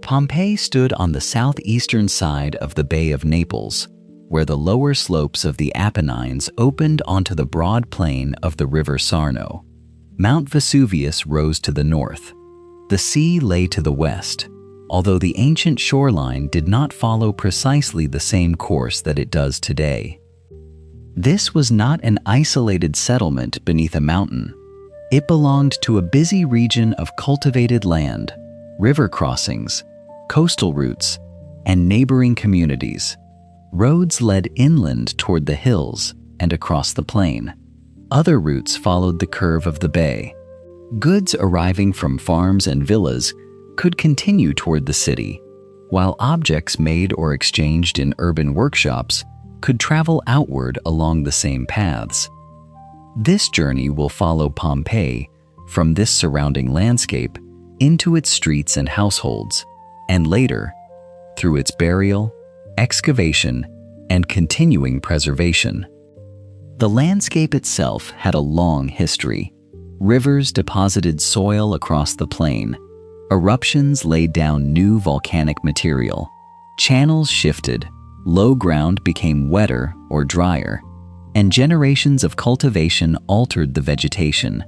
Pompeii stood on the southeastern side of the Bay of Naples, where the lower slopes of the Apennines opened onto the broad plain of the river Sarno. Mount Vesuvius rose to the north. The sea lay to the west, although the ancient shoreline did not follow precisely the same course that it does today. This was not an isolated settlement beneath a mountain. It belonged to a busy region of cultivated land, river crossings, coastal routes, and neighboring communities. Roads led inland toward the hills and across the plain. Other routes followed the curve of the bay. Goods arriving from farms and villas could continue toward the city, while objects made or exchanged in urban workshops could travel outward along the same paths. This journey will follow Pompeii from this surrounding landscape into its streets and households, and later, through its burial, excavation, and continuing preservation. The landscape itself had a long history. Rivers deposited soil across the plain. Eruptions laid down new volcanic material. Channels shifted. Low ground became wetter or drier, and generations of cultivation altered the vegetation.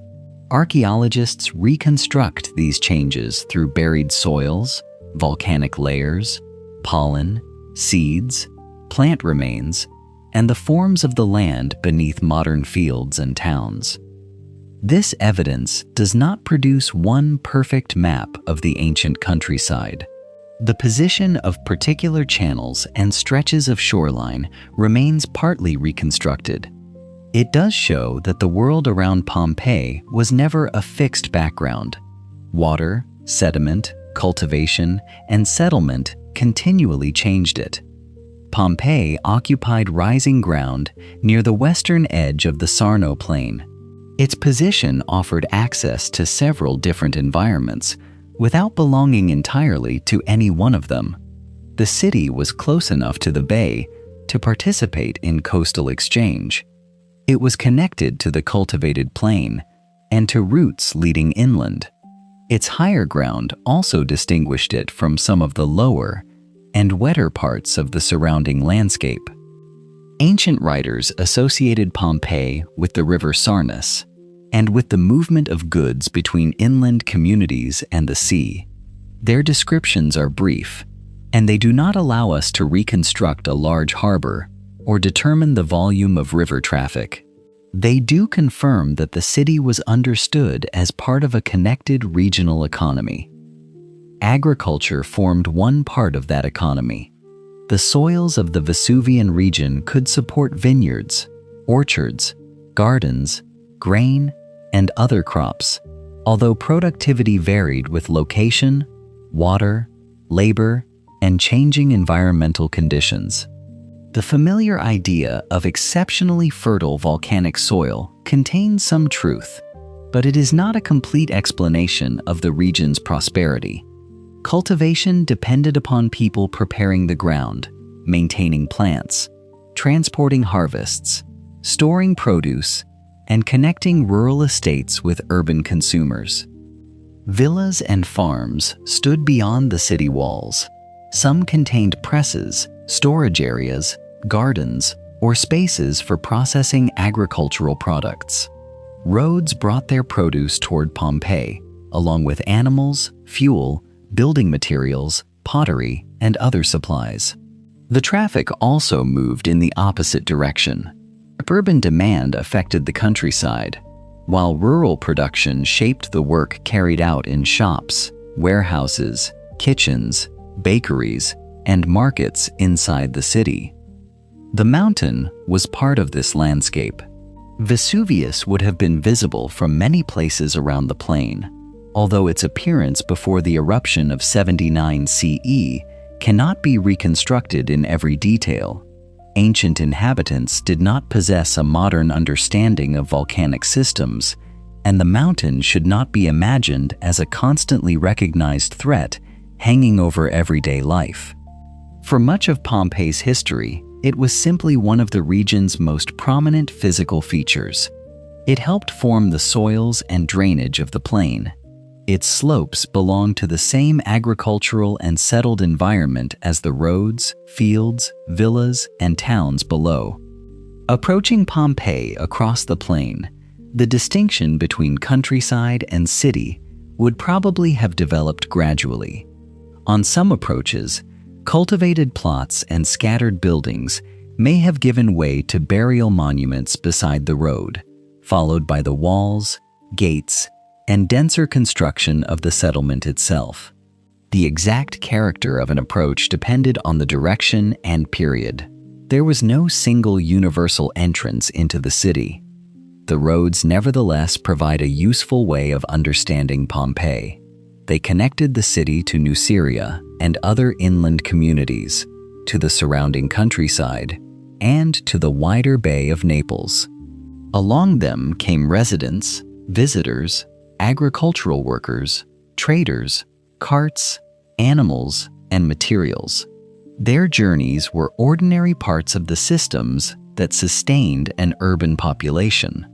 Archaeologists reconstruct these changes through buried soils, volcanic layers, pollen, seeds, plant remains, and the forms of the land beneath modern fields and towns. This evidence does not produce one perfect map of the ancient countryside. The position of particular channels and stretches of shoreline remains partly reconstructed. It does show that the world around Pompeii was never a fixed background. Water, sediment, cultivation, and settlement continually changed it. Pompeii occupied rising ground near the western edge of the Sarno plain. Its position offered access to several different environments without belonging entirely to any one of them. The city was close enough to the bay to participate in coastal exchange. It was connected to the cultivated plain and to routes leading inland. Its higher ground also distinguished it from some of the lower and wetter parts of the surrounding landscape. Ancient writers associated Pompeii with the river Sarnus and with the movement of goods between inland communities and the sea. Their descriptions are brief, and they do not allow us to reconstruct a large harbor or determine the volume of river traffic. They do confirm that the city was understood as part of a connected regional economy. Agriculture formed one part of that economy. The soils of the Vesuvian region could support vineyards, orchards, gardens, grain, and other crops, although productivity varied with location, water, labor, and changing environmental conditions. The familiar idea of exceptionally fertile volcanic soil contains some truth, but it is not a complete explanation of the region's prosperity. Cultivation depended upon people preparing the ground, maintaining plants, transporting harvests, storing produce, and connecting rural estates with urban consumers. Villas and farms stood beyond the city walls. Some contained presses, storage areas, gardens, or spaces for processing agricultural products. Roads brought their produce toward Pompeii, along with animals, fuel, building materials, pottery, and other supplies. The traffic also moved in the opposite direction. Urban demand affected the countryside, while rural production shaped the work carried out in shops, warehouses, kitchens, bakeries, and markets inside the city. The mountain was part of this landscape. Vesuvius would have been visible from many places around the plain, although its appearance before the eruption of 79 CE cannot be reconstructed in every detail. Ancient inhabitants did not possess a modern understanding of volcanic systems, and the mountain should not be imagined as a constantly recognized threat hanging over everyday life. For much of Pompeii's history, it was simply one of the region's most prominent physical features. It helped form the soils and drainage of the plain. Its slopes belong to the same agricultural and settled environment as the roads, fields, villas, and towns below. Approaching Pompeii across the plain, the distinction between countryside and city would probably have developed gradually. On some approaches, cultivated plots and scattered buildings may have given way to burial monuments beside the road, followed by the walls, gates, and denser construction of the settlement itself. The exact character of an approach depended on the direction and period. There was no single universal entrance into the city. The roads nevertheless provide a useful way of understanding Pompeii. They connected the city to Nuceria and other inland communities, to the surrounding countryside, and to the wider Bay of Naples. Along them came residents, visitors, agricultural workers, traders, carts, animals, and materials. Their journeys were ordinary parts of the systems that sustained an urban population.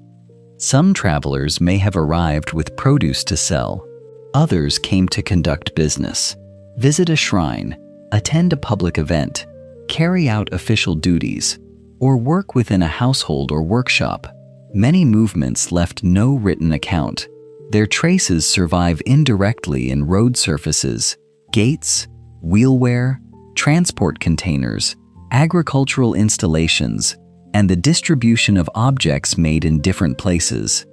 Some travelers may have arrived with produce to sell. Others came to conduct business, visit a shrine, attend a public event, carry out official duties, or work within a household or workshop. Many movements left no written account. Their traces survive indirectly in road surfaces, gates, wheelware, transport containers, agricultural installations, and the distribution of objects made in different places.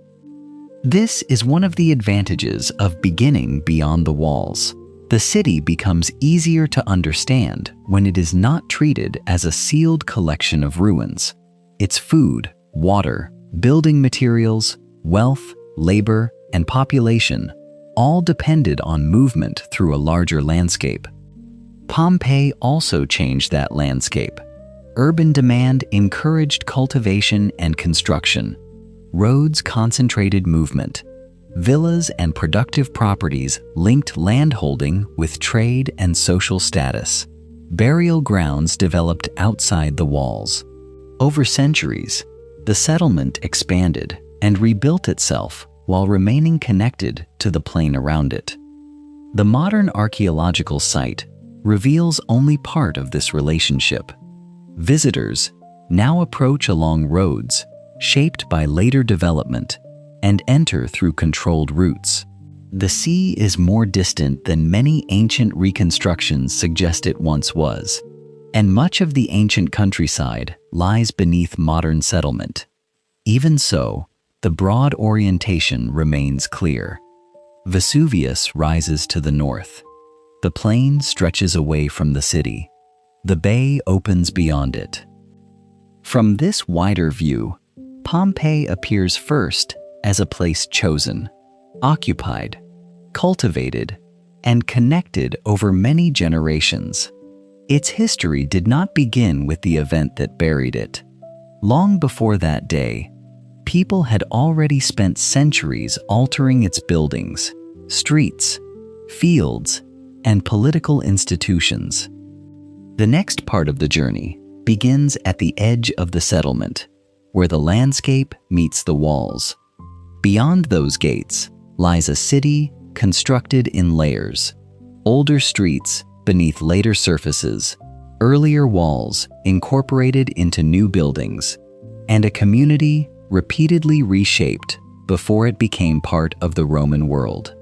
This is one of the advantages of beginning beyond the walls. The city becomes easier to understand when it is not treated as a sealed collection of ruins. Its food, water, building materials, wealth, labor, and population all depended on movement through a larger landscape. Pompeii also changed that landscape. Urban demand encouraged cultivation and construction. Roads concentrated movement. Villas and productive properties linked landholding with trade and social status. Burial grounds developed outside the walls. Over centuries, the settlement expanded and rebuilt itself while remaining connected to the plain around it. The modern archaeological site reveals only part of this relationship. Visitors now approach along roads shaped by later development and enter through controlled routes. The sea is more distant than many ancient reconstructions suggest it once was, and much of the ancient countryside lies beneath modern settlement. Even so, the broad orientation remains clear. Vesuvius rises to the north. The plain stretches away from the city. The bay opens beyond it. From this wider view, Pompeii appears first as a place chosen, occupied, cultivated, and connected over many generations. Its history did not begin with the event that buried it. Long before that day, people had already spent centuries altering its buildings, streets, fields, and political institutions. The next part of the journey begins at the edge of the settlement, where the landscape meets the walls. Beyond those gates lies a city constructed in layers, older streets beneath later surfaces, earlier walls incorporated into new buildings, and a community repeatedly reshaped before it became part of the Roman world.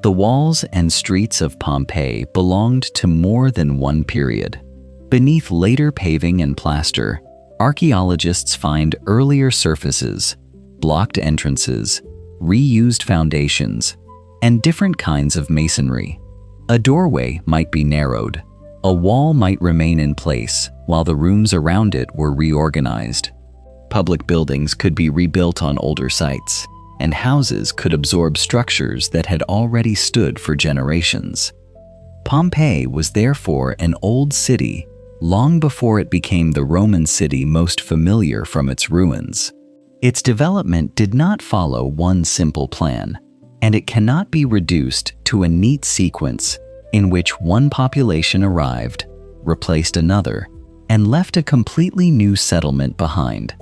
The walls and streets of Pompeii belonged to more than one period. Beneath later paving and plaster, archaeologists find earlier surfaces, blocked entrances, reused foundations, and different kinds of masonry. A doorway might be narrowed. A wall might remain in place while the rooms around it were reorganized. Public buildings could be rebuilt on older sites, and houses could absorb structures that had already stood for generations. Pompeii was therefore an old city long before it became the Roman city most familiar from its ruins. Its development did not follow one simple plan, and it cannot be reduced to a neat sequence in which one population arrived, replaced another, and left a completely new settlement behind.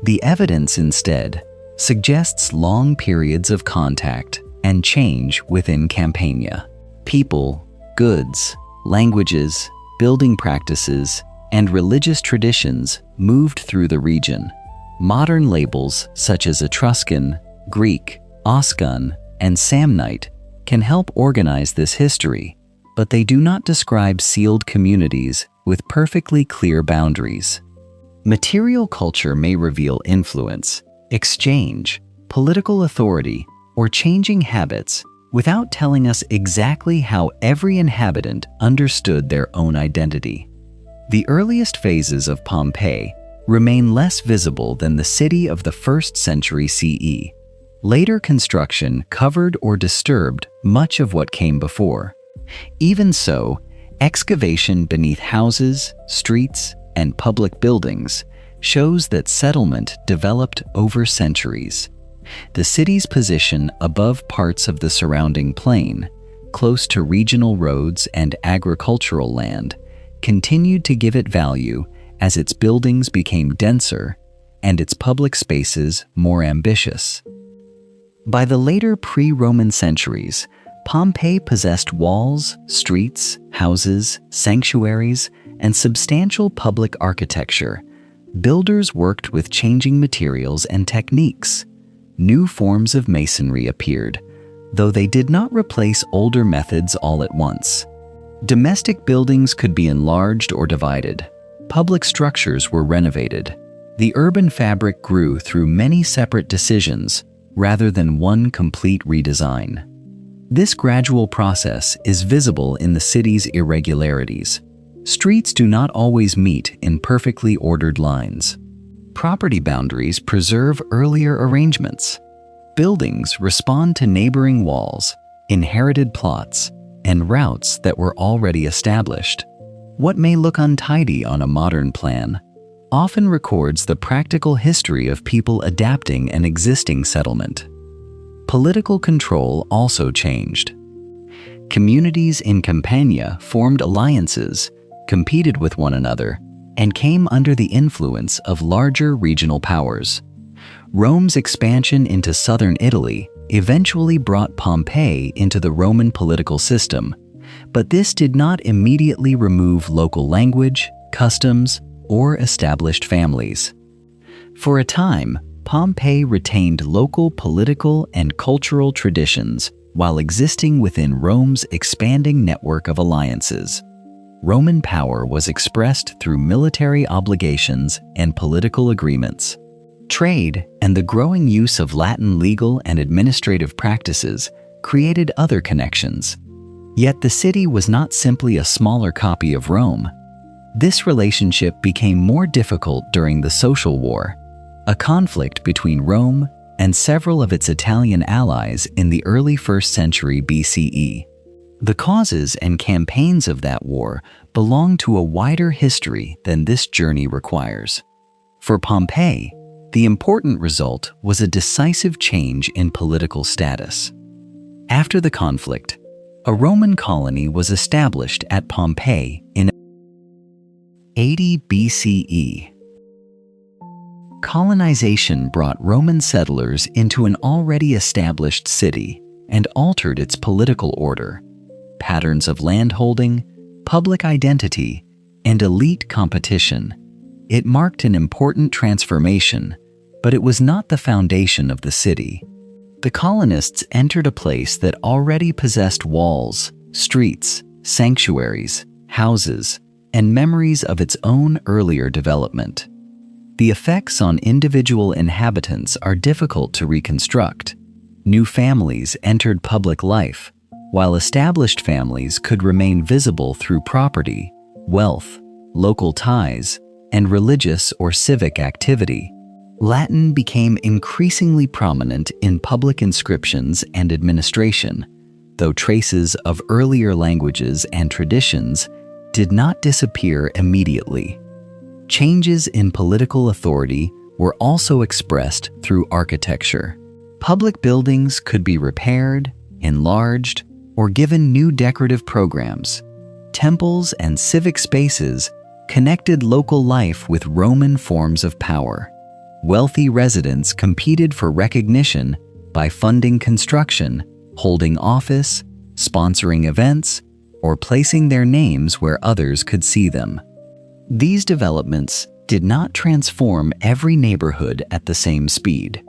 The evidence instead suggests long periods of contact and change within Campania. People, goods, languages, building practices, and religious traditions moved through the region. Modern labels such as Etruscan, Greek, Oscan, and Samnite can help organize this history, but they do not describe sealed communities with perfectly clear boundaries. Material culture may reveal influence, exchange, political authority, or changing habits without telling us exactly how every inhabitant understood their own identity. The earliest phases of Pompeii remain less visible than the city of the 1st century CE. Later construction covered or disturbed much of what came before. Even so, excavation beneath houses, streets, and public buildings shows that settlement developed over centuries. The city's position above parts of the surrounding plain, close to regional roads and agricultural land, continued to give it value as its buildings became denser and its public spaces more ambitious. By the later pre-Roman centuries, Pompeii possessed walls, streets, houses, sanctuaries, and substantial public architecture. Builders worked with changing materials and techniques. New forms of masonry appeared, though they did not replace older methods all at once. Domestic buildings could be enlarged or divided. Public structures were renovated. The urban fabric grew through many separate decisions rather than one complete redesign. This gradual process is visible in the city's irregularities. Streets do not always meet in perfectly ordered lines. Property boundaries preserve earlier arrangements. Buildings respond to neighboring walls, inherited plots, and routes that were already established. What may look untidy on a modern plan often records the practical history of people adapting an existing settlement. Political control also changed. Communities in Campania formed alliances, competed with one another, and came under the influence of larger regional powers. Rome's expansion into southern Italy eventually brought Pompeii into the Roman political system, but this did not immediately remove local language, customs, or established families. For a time, Pompeii retained local political and cultural traditions while existing within Rome's expanding network of alliances. Roman power was expressed through military obligations and political agreements. Trade and the growing use of Latin legal and administrative practices created other connections. Yet the city was not simply a smaller copy of Rome. This relationship became more difficult during the Social War, a conflict between Rome and several of its Italian allies in the early 1st century BCE. The causes and campaigns of that war belong to a wider history than this journey requires. For Pompeii, the important result was a decisive change in political status. After the conflict, a Roman colony was established at Pompeii in 80 BCE. Colonization brought Roman settlers into an already established city and altered its political order. Patterns of landholding, public identity, and elite competition. It marked an important transformation, but it was not the foundation of the city. The colonists entered a place that already possessed walls, streets, sanctuaries, houses, and memories of its own earlier development. The effects on individual inhabitants are difficult to reconstruct. New families entered public life, while established families could remain visible through property, wealth, local ties, and religious or civic activity. Latin became increasingly prominent in public inscriptions and administration, though traces of earlier languages and traditions did not disappear immediately. Changes in political authority were also expressed through architecture. Public buildings could be repaired, enlarged, or given new decorative programs. Temples and civic spaces connected local life with Roman forms of power. wealthy residents competed for recognition by funding construction, holding office, sponsoring events, or placing their names where others could see them. These developments did not transform every neighborhood at the same speed.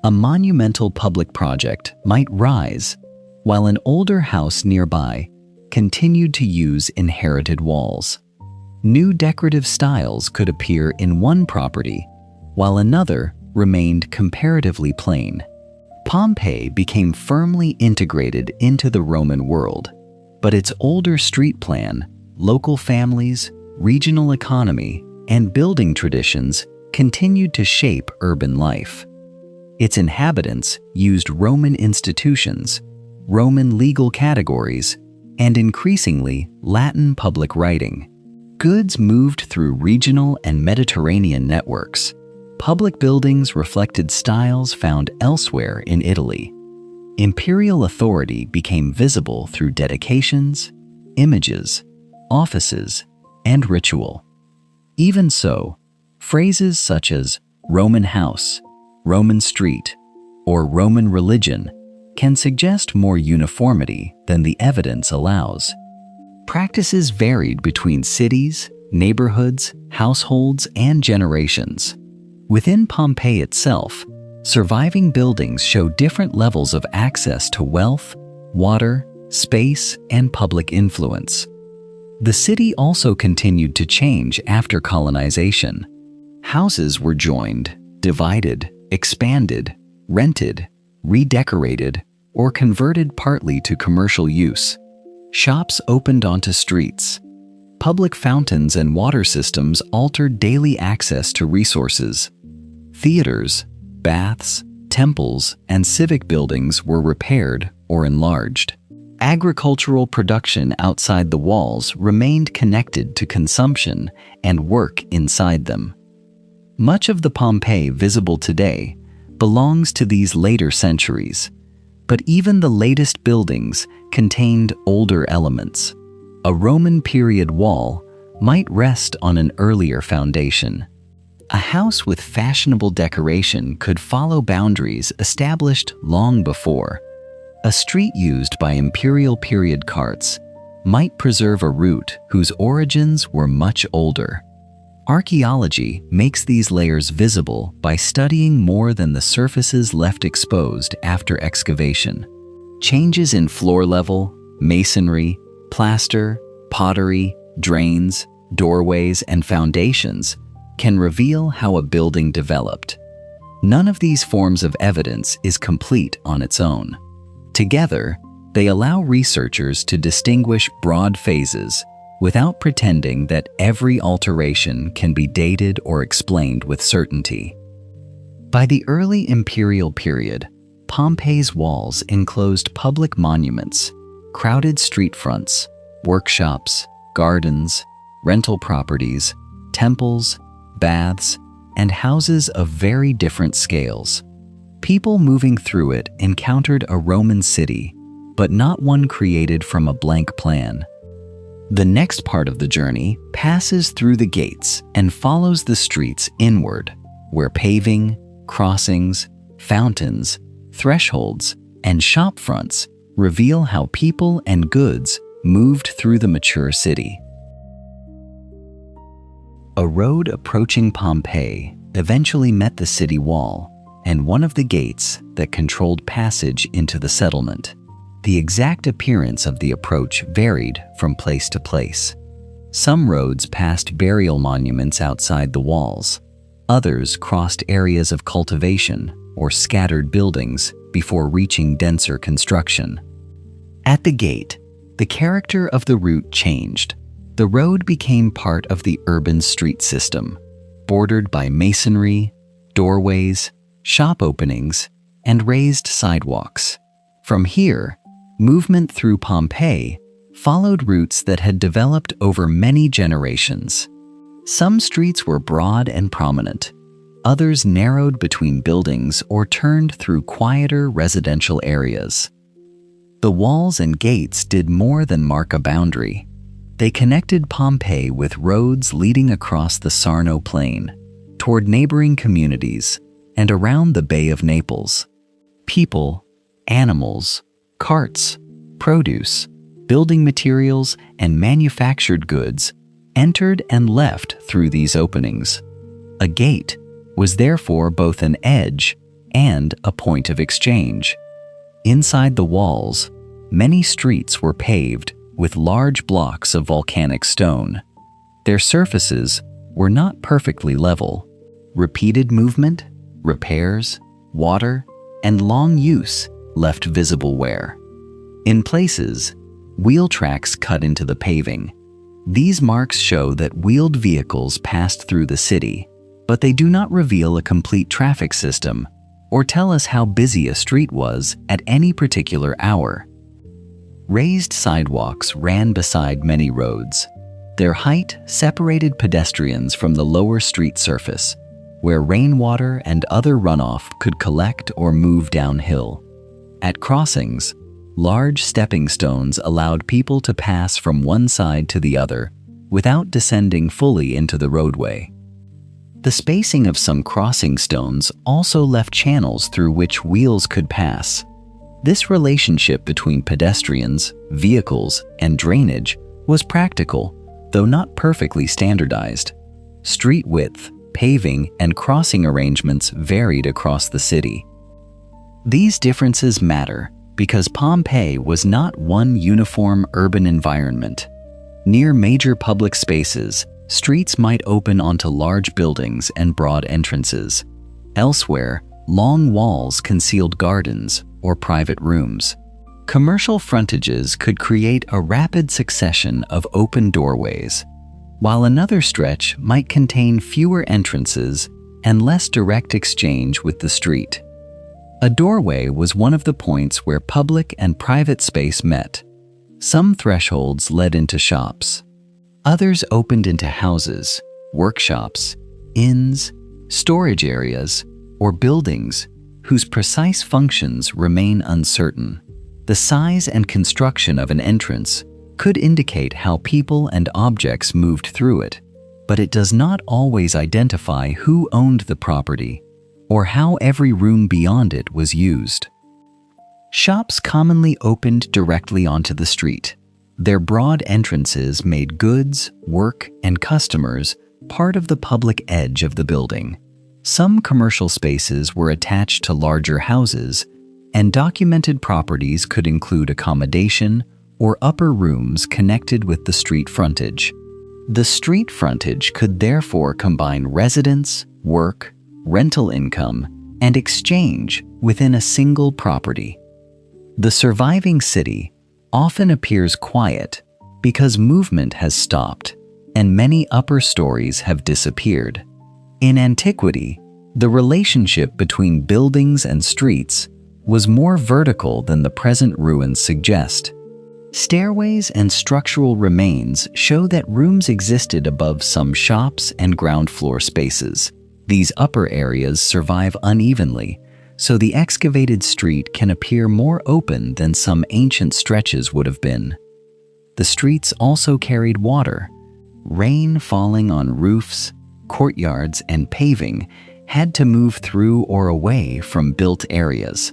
A monumental public project might rise, while an older house nearby continued to use inherited walls. New decorative styles could appear in one property, while another remained comparatively plain. Pompeii became firmly integrated into the Roman world, but its older street plan, local families, regional economy, and building traditions continued to shape urban life. Its inhabitants used Roman institutions, Roman legal categories, and increasingly Latin public writing. Goods moved through regional and Mediterranean networks. Public buildings reflected styles found elsewhere in Italy. Imperial authority became visible through dedications, images, offices, and ritual. Even so, phrases such as Roman house, Roman street, or Roman religion can suggest more uniformity than the evidence allows. Practices varied between cities, neighborhoods, households, and generations. Within Pompeii itself, surviving buildings show different levels of access to wealth, water, space, and public influence. The city also continued to change after colonization. Houses were joined, divided, expanded, rented, redecorated, or converted partly to commercial use. Shops opened onto streets. Public fountains and water systems altered daily access to resources. Theaters, baths, temples, and civic buildings were repaired or enlarged. Agricultural production outside the walls remained connected to consumption and work inside them. Much of the Pompeii visible today belongs to these later centuries, but even the latest buildings contained older elements. A Roman period wall might rest on an earlier foundation. A house with fashionable decoration could follow boundaries established long before. A street used by imperial period carts might preserve a route whose origins were much older. Archaeology makes these layers visible by studying more than the surfaces left exposed after excavation. Changes in floor level, masonry, plaster, pottery, drains, doorways, and foundations can reveal how a building developed. None of these forms of evidence is complete on its own. Together, they allow researchers to distinguish broad phases without pretending that every alteration can be dated or explained with certainty. By the early imperial period, Pompeii's walls enclosed public monuments, crowded street fronts, workshops, gardens, rental properties, temples, baths, and houses of very different scales. People moving through it encountered a Roman city, but not one created from a blank plan. The next part of the journey passes through the gates and follows the streets inward, where paving, crossings, fountains, thresholds, and shop fronts reveal how people and goods moved through the mature city. A road approaching Pompeii eventually met the city wall and one of the gates that controlled passage into the settlement. The exact appearance of the approach varied from place to place. Some roads passed burial monuments outside the walls. Others crossed areas of cultivation or scattered buildings before reaching denser construction. At the gate, the character of the route changed. The road became part of the urban street system, bordered by masonry, doorways, shop openings, and raised sidewalks. From here, movement through Pompeii followed routes that had developed over many generations. Some streets were broad and prominent. Others narrowed between buildings or turned through quieter residential areas. The walls and gates did more than mark a boundary. They connected Pompeii with roads leading across the Sarno Plain, toward neighboring communities and around the Bay of Naples. People, animals, carts, produce, building materials, and manufactured goods entered and left through these openings. A gate was therefore both an edge and a point of exchange. Inside the walls, many streets were paved with large blocks of volcanic stone. Their surfaces were not perfectly level. Repeated movement, repairs, water, and long use left visible wear. In places, wheel tracks cut into the paving. These marks show that wheeled vehicles passed through the city, but they do not reveal a complete traffic system or tell us how busy a street was at any particular hour. Raised sidewalks ran beside many roads. Their height separated pedestrians from the lower street surface, where rainwater and other runoff could collect or move downhill. At crossings, large stepping stones allowed people to pass from one side to the other without descending fully into the roadway. The spacing of some crossing stones also left channels through which wheels could pass. This relationship between pedestrians, vehicles, and drainage was practical, though not perfectly standardized. Street width, paving, and crossing arrangements varied across the city. These differences matter because Pompeii was not one uniform urban environment. Near major public spaces, streets might open onto large buildings and broad entrances. Elsewhere, long walls concealed gardens or private rooms. Commercial frontages could create a rapid succession of open doorways, while another stretch might contain fewer entrances and less direct exchange with the street. A doorway was one of the points where public and private space met. Some thresholds led into shops. Others opened into houses, workshops, inns, storage areas, or buildings whose precise functions remain uncertain. The size and construction of an entrance could indicate how people and objects moved through it, but it does not always identify who owned the property or how every room beyond it was used. Shops commonly opened directly onto the street. Their broad entrances made goods, work, and customers part of the public edge of the building. Some commercial spaces were attached to larger houses, and documented properties could include accommodation or upper rooms connected with the street frontage. The street frontage could therefore combine residence, work, rental income, and exchange within a single property. The surviving city often appears quiet because movement has stopped and many upper stories have disappeared. In antiquity, the relationship between buildings and streets was more vertical than the present ruins suggest. Stairways and structural remains show that rooms existed above some shops and ground floor spaces. These upper areas survive unevenly, so the excavated street can appear more open than some ancient stretches would have been. The streets also carried water. Rain falling on roofs, courtyards, and paving had to move through or away from built areas.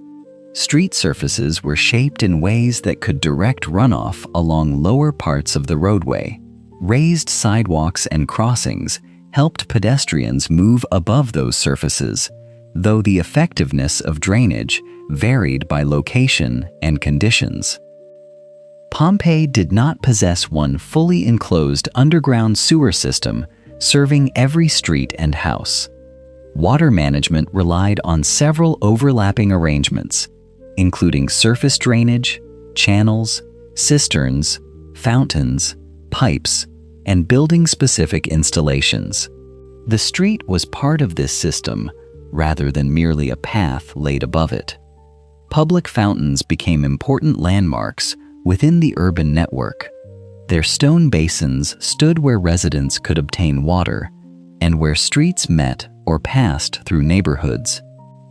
Street surfaces were shaped in ways that could direct runoff along lower parts of the roadway. Raised sidewalks and crossings helped pedestrians move above those surfaces, though the effectiveness of drainage varied by location and conditions. Pompeii did not possess one fully enclosed underground sewer system serving every street and house. Water management relied on several overlapping arrangements, including surface drainage, channels, cisterns, fountains, pipes, and building-specific installations. The street was part of this system rather than merely a path laid above it. Public fountains became important landmarks within the urban network. Their stone basins stood where residents could obtain water and where streets met or passed through neighborhoods.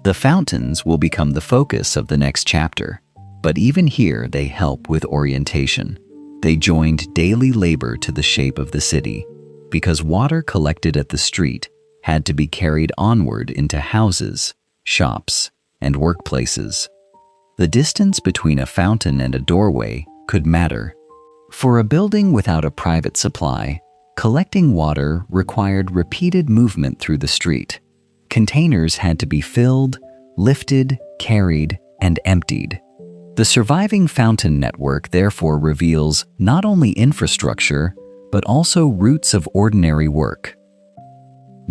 The fountains will become the focus of the next chapter, but even here they help with orientation. They joined daily labor to the shape of the city, because water collected at the street had to be carried onward into houses, shops, and workplaces. The distance between a fountain and a doorway could matter. For a building without a private supply, collecting water required repeated movement through the street. Containers had to be filled, lifted, carried, and emptied. The surviving fountain network therefore reveals not only infrastructure, but also routes of ordinary work.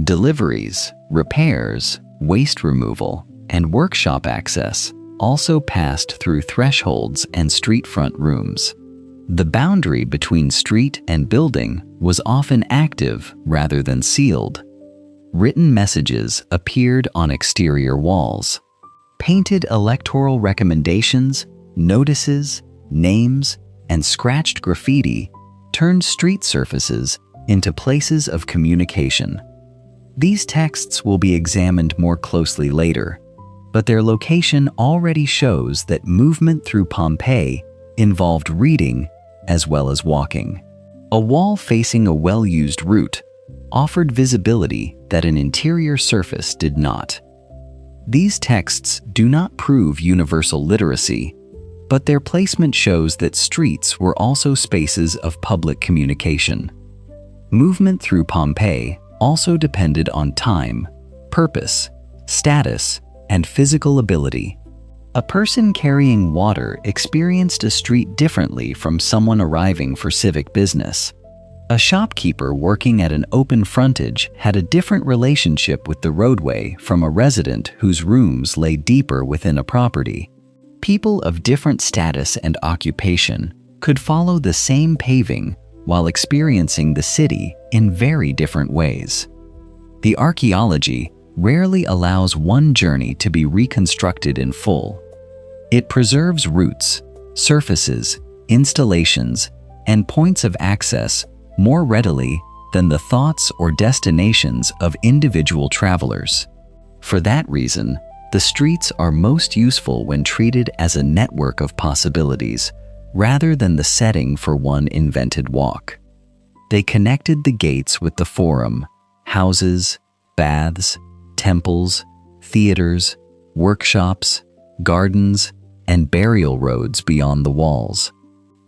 Deliveries, repairs, waste removal, and workshop access also passed through thresholds and street-front rooms. The boundary between street and building was often active rather than sealed. Written messages appeared on exterior walls. Painted electoral recommendations, notices, names, and scratched graffiti turned street surfaces into places of communication. These texts will be examined more closely later, but their location already shows that movement through Pompeii involved reading as well as walking. A wall facing a well-used route offered visibility that an interior surface did not. These texts do not prove universal literacy, but their placement shows that streets were also spaces of public communication. Movement through Pompeii also depended on time, purpose, status, and physical ability. A person carrying water experienced a street differently from someone arriving for civic business. A shopkeeper working at an open frontage had a different relationship with the roadway from a resident whose rooms lay deeper within a property. People of different status and occupation could follow the same paving while experiencing the city in very different ways. The archaeology rarely allows one journey to be reconstructed in full. It preserves routes, surfaces, installations, and points of access more readily than the thoughts or destinations of individual travelers. For that reason, the streets are most useful when treated as a network of possibilities rather than the setting for one invented walk. They connected the gates with the forum, houses, baths, temples, theaters, workshops, gardens, and burial roads beyond the walls.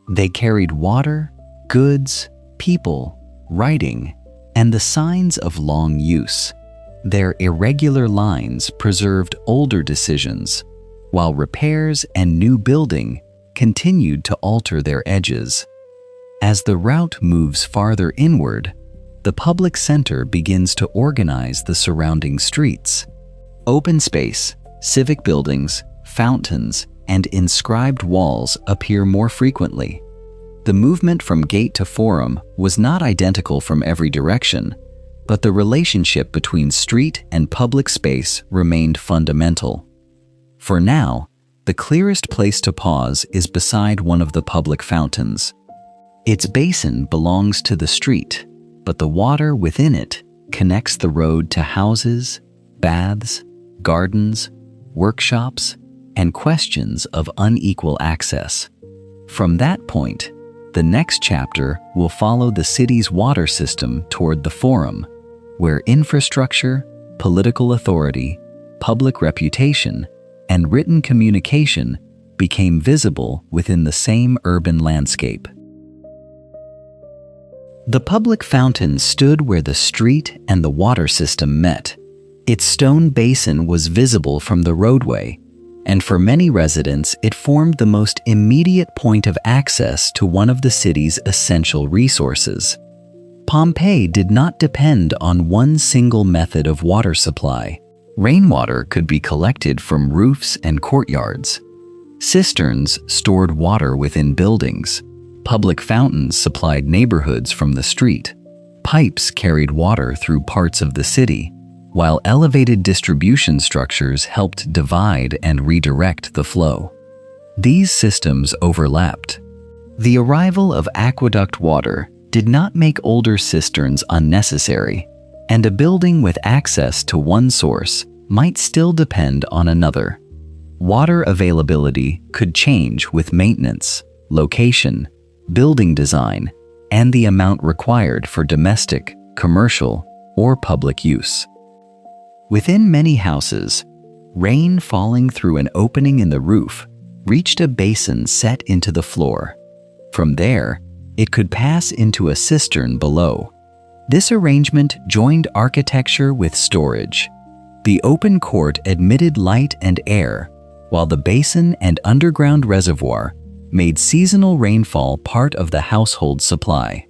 They carried water, goods, people, writing, and the signs of long use. Their irregular lines preserved older decisions, while repairs and new building continued to alter their edges. As the route moves farther inward, the public center begins to organize the surrounding streets. Open space, civic buildings, fountains, and inscribed walls appear more frequently. The movement from gate to forum was not identical from every direction, but the relationship between street and public space remained fundamental. For now, the clearest place to pause is beside one of the public fountains. Its basin belongs to the street, but the water within it connects the road to houses, baths, gardens, workshops, and questions of unequal access. From that point, the next chapter will follow the city's water system toward the forum, where infrastructure, political authority, public reputation, and written communication became visible within the same urban landscape. The public fountain stood where the street and the water system met. Its stone basin was visible from the roadway, and for many residents it formed the most immediate point of access to one of the city's essential resources. Pompeii did not depend on one single method of water supply. Rainwater could be collected from roofs and courtyards. Cisterns stored water within buildings. Public fountains supplied neighborhoods from the street. Pipes carried water through parts of the city, while elevated distribution structures helped divide and redirect the flow. These systems overlapped. The arrival of aqueduct water did not make older cisterns unnecessary, and a building with access to one source might still depend on another. Water availability could change with maintenance, location, building design, and the amount required for domestic, commercial, or public use. Within many houses, rain falling through an opening in the roof reached a basin set into the floor. From there, it could pass into a cistern below. This arrangement joined architecture with storage. The open court admitted light and air, while the basin and underground reservoir made seasonal rainfall part of the household supply.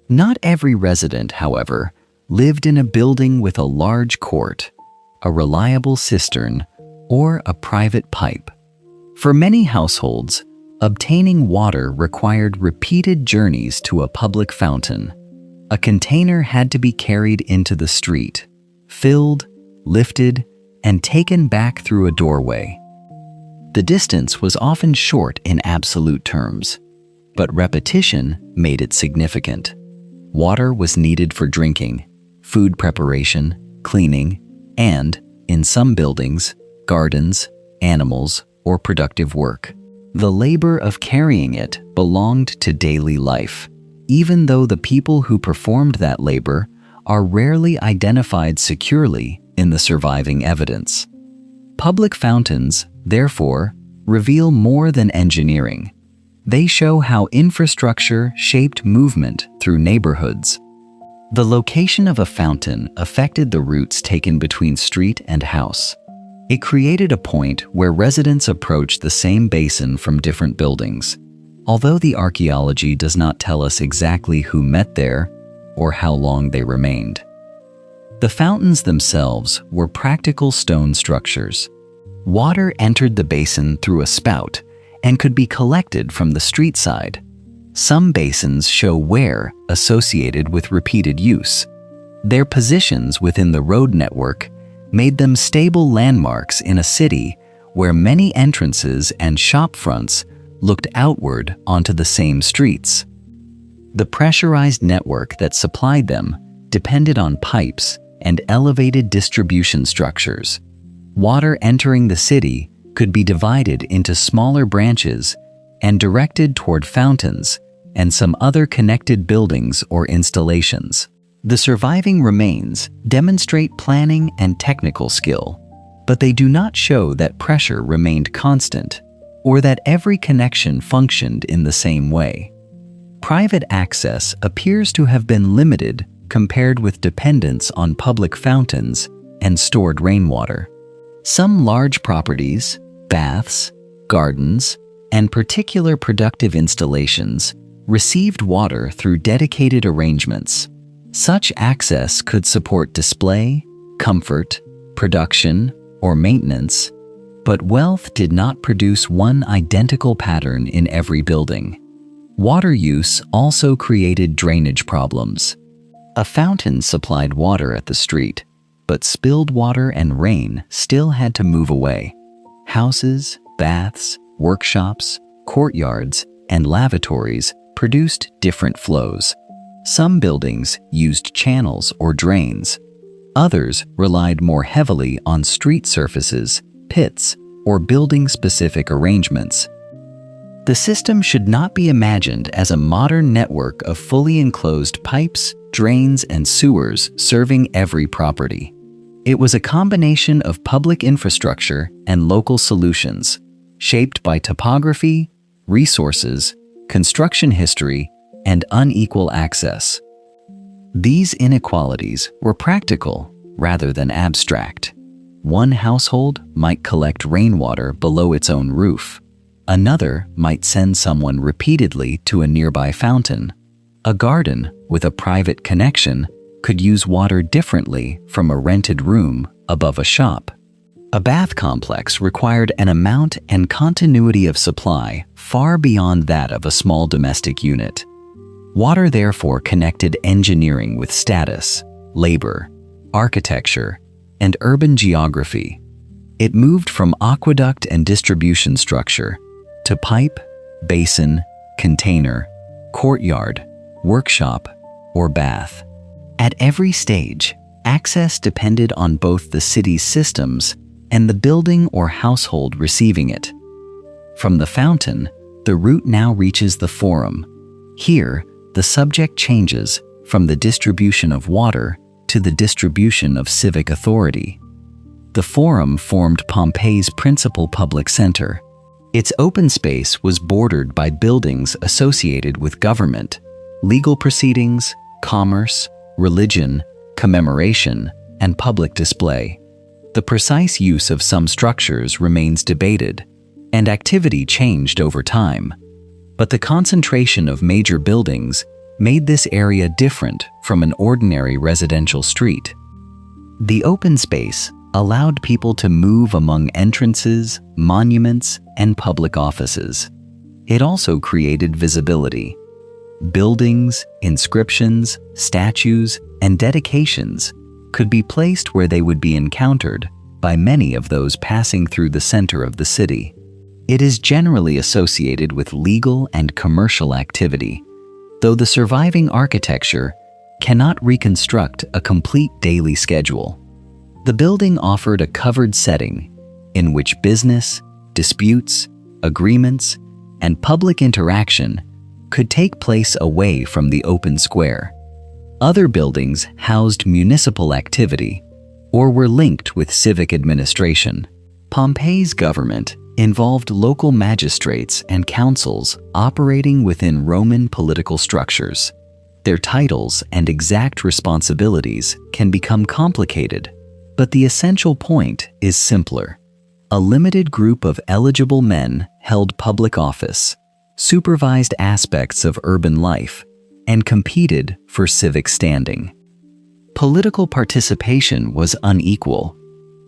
Not every resident, however, lived in a building with a large court, a reliable cistern, or a private pipe. For many households, obtaining water required repeated journeys to a public fountain. A container had to be carried into the street, filled, lifted, and taken back through a doorway. The distance was often short in absolute terms, but repetition made it significant. Water was needed for drinking, food preparation, cleaning, and, in some buildings, gardens, animals, or productive work. The labor of carrying it belonged to daily life, even though the people who performed that labor are rarely identified securely in the surviving evidence. Public fountains, therefore, reveal more than engineering. They show how infrastructure shaped movement through neighborhoods. The location of a fountain affected the routes taken between street and house. It created a point where residents approached the same basin from different buildings. Although the archaeology does not tell us exactly who met there or how long they remained. The fountains themselves were practical stone structures. Water entered the basin through a spout and could be collected from the street side. Some basins show wear associated with repeated use. Their positions within the road network made them stable landmarks in a city where many entrances and shop fronts looked outward onto the same streets. The pressurized network that supplied them depended on pipes and elevated distribution structures. Water entering the city could be divided into smaller branches and directed toward fountains and some other connected buildings or installations. The surviving remains demonstrate planning and technical skill, but they do not show that pressure remained constant or that every connection functioned in the same way. Private access appears to have been limited compared with dependence on public fountains and stored rainwater. Some large properties, baths, gardens, and particular productive installations received water through dedicated arrangements. Such access could support display, comfort, production, or maintenance, but wealth did not produce one identical pattern in every building. Water use also created drainage problems. A fountain supplied water at the street, but spilled water and rain still had to move away. Houses, baths, workshops, courtyards, and lavatories produced different flows. Some buildings used channels or drains. Others relied more heavily on street surfaces, pits, or building-specific arrangements. The system should not be imagined as a modern network of fully enclosed pipes, drains, and sewers serving every property. It was a combination of public infrastructure and local solutions, shaped by topography, resources, construction history, and unequal access. These inequalities were practical rather than abstract. One household might collect rainwater below its own roof. Another might send someone repeatedly to a nearby fountain. A garden with a private connection could use water differently from a rented room above a shop. A bath complex required an amount and continuity of supply far beyond that of a small domestic unit. Water therefore connected engineering with status, labor, architecture, and urban geography. It moved from aqueduct and distribution structure to pipe, basin, container, courtyard, workshop, or bath. At every stage, access depended on both the city's systems and the building or household receiving it. From the fountain, the route now reaches the forum. Here, the subject changes from the distribution of water to the distribution of civic authority. The Forum formed Pompeii's principal public center. Its open space was bordered by buildings associated with government, legal proceedings, commerce, religion, commemoration, and public display. The precise use of some structures remains debated, and activity changed over time. But the concentration of major buildings made this area different from an ordinary residential street. The open space allowed people to move among entrances, monuments, and public offices. It also created visibility. Buildings, inscriptions, statues, and dedications could be placed where they would be encountered by many of those passing through the center of the city. It is generally associated with legal and commercial activity, though the surviving architecture cannot reconstruct a complete daily schedule. The building offered a covered setting in which business, disputes, agreements, and public interaction could take place away from the open square. Other buildings housed municipal activity or were linked with civic administration. Pompeii's government involved local magistrates and councils operating within Roman political structures. Their titles and exact responsibilities can become complicated, but the essential point is simpler. A limited group of eligible men held public office, supervised aspects of urban life, and competed for civic standing. Political participation was unequal.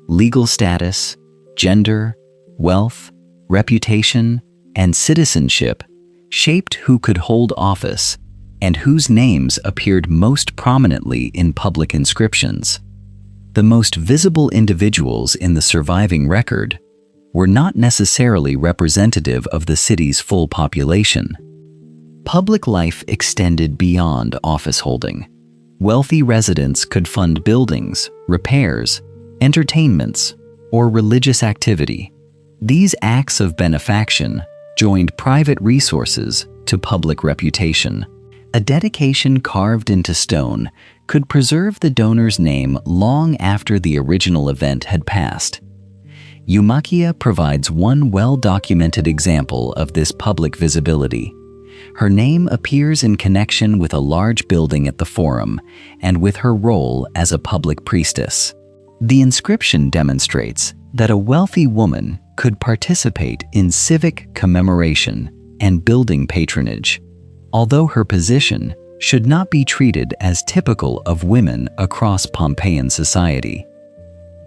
Legal status, gender, wealth, reputation, and citizenship shaped who could hold office and whose names appeared most prominently in public inscriptions. The most visible individuals in the surviving record were not necessarily representative of the city's full population. Public life extended beyond office holding. Wealthy residents could fund buildings, repairs, entertainments, or religious activity. These acts of benefaction joined private resources to public reputation. A dedication carved into stone could preserve the donor's name long after the original event had passed. Eumakia provides one well-documented example of this public visibility. Her name appears in connection with a large building at the Forum and with her role as a public priestess. The inscription demonstrates that a wealthy woman could participate in civic commemoration and building patronage, although her position should not be treated as typical of women across Pompeian society.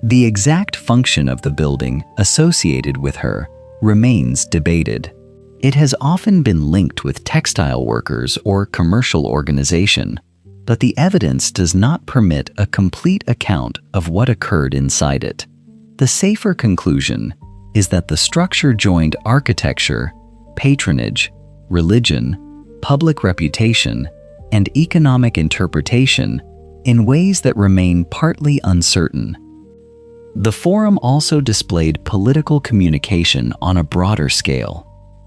The exact function of the building associated with her remains debated. It has often been linked with textile workers or commercial organization, but the evidence does not permit a complete account of what occurred inside it. The safer conclusion is that the structure joined architecture, patronage, religion, public reputation, and economic interpretation in ways that remain partly uncertain. The Forum also displayed political communication on a broader scale.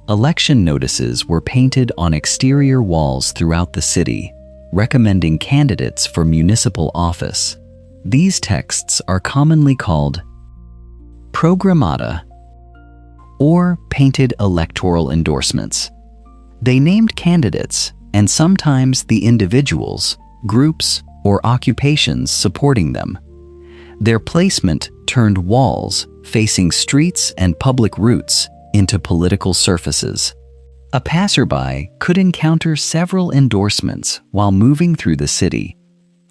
Election notices were painted on exterior walls throughout the city, recommending candidates for municipal office. These texts are commonly called programmata or painted electoral endorsements. They named candidates and sometimes the individuals, groups, or occupations supporting them. Their placement turned walls facing streets and public routes into political surfaces. A passerby could encounter several endorsements while moving through the city,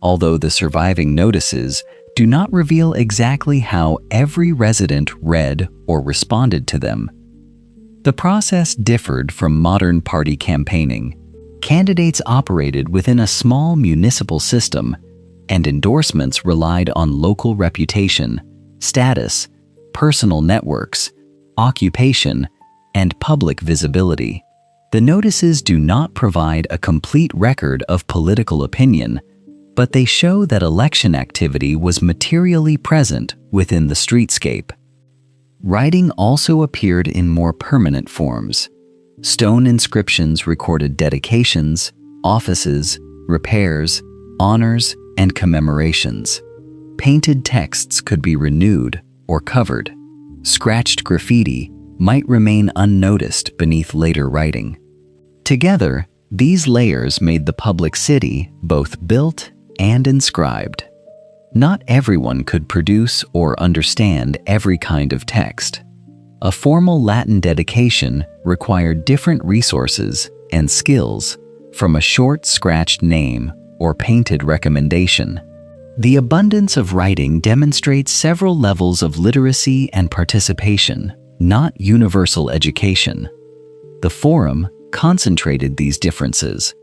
although the surviving notices do not reveal exactly how every resident read or responded to them. The process differed from modern party campaigning. Candidates operated within a small municipal system, and endorsements relied on local reputation, status, personal networks, occupation, and public visibility. The notices do not provide a complete record of political opinion, but they show that election activity was materially present within the streetscape. Writing also appeared in more permanent forms. Stone inscriptions recorded dedications, offices, repairs, honors, and commemorations. Painted texts could be renewed, or covered. Scratched graffiti might remain unnoticed beneath later writing. Together, these layers made the public city both built and inscribed. Not everyone could produce or understand every kind of text. A formal Latin dedication required different resources and skills from a short scratched name or painted recommendation. The abundance of writing demonstrates several levels of literacy and participation, not universal education. The Forum concentrated these differences.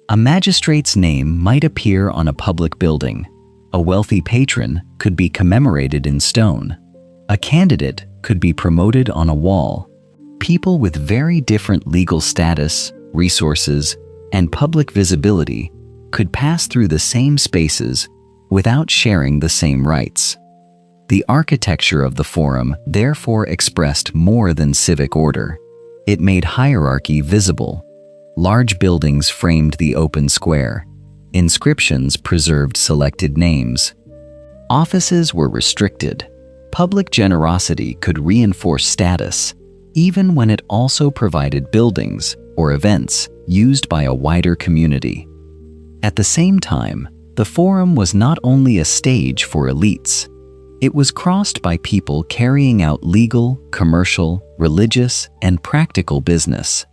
A magistrate's name might appear on a public building. A wealthy patron could be commemorated in stone. A candidate could be promoted on a wall. People with very different legal status, resources, and public visibility could pass through the same spaces without sharing the same rights. The architecture of the Forum therefore expressed more than civic order. It made hierarchy visible. Large buildings framed the open square. Inscriptions preserved selected names. Offices were restricted. Public generosity could reinforce status, even when it also provided buildings or events used by a wider community. At the same time, the Forum was not only a stage for elites. It was crossed by people carrying out legal, commercial, religious, and practical business.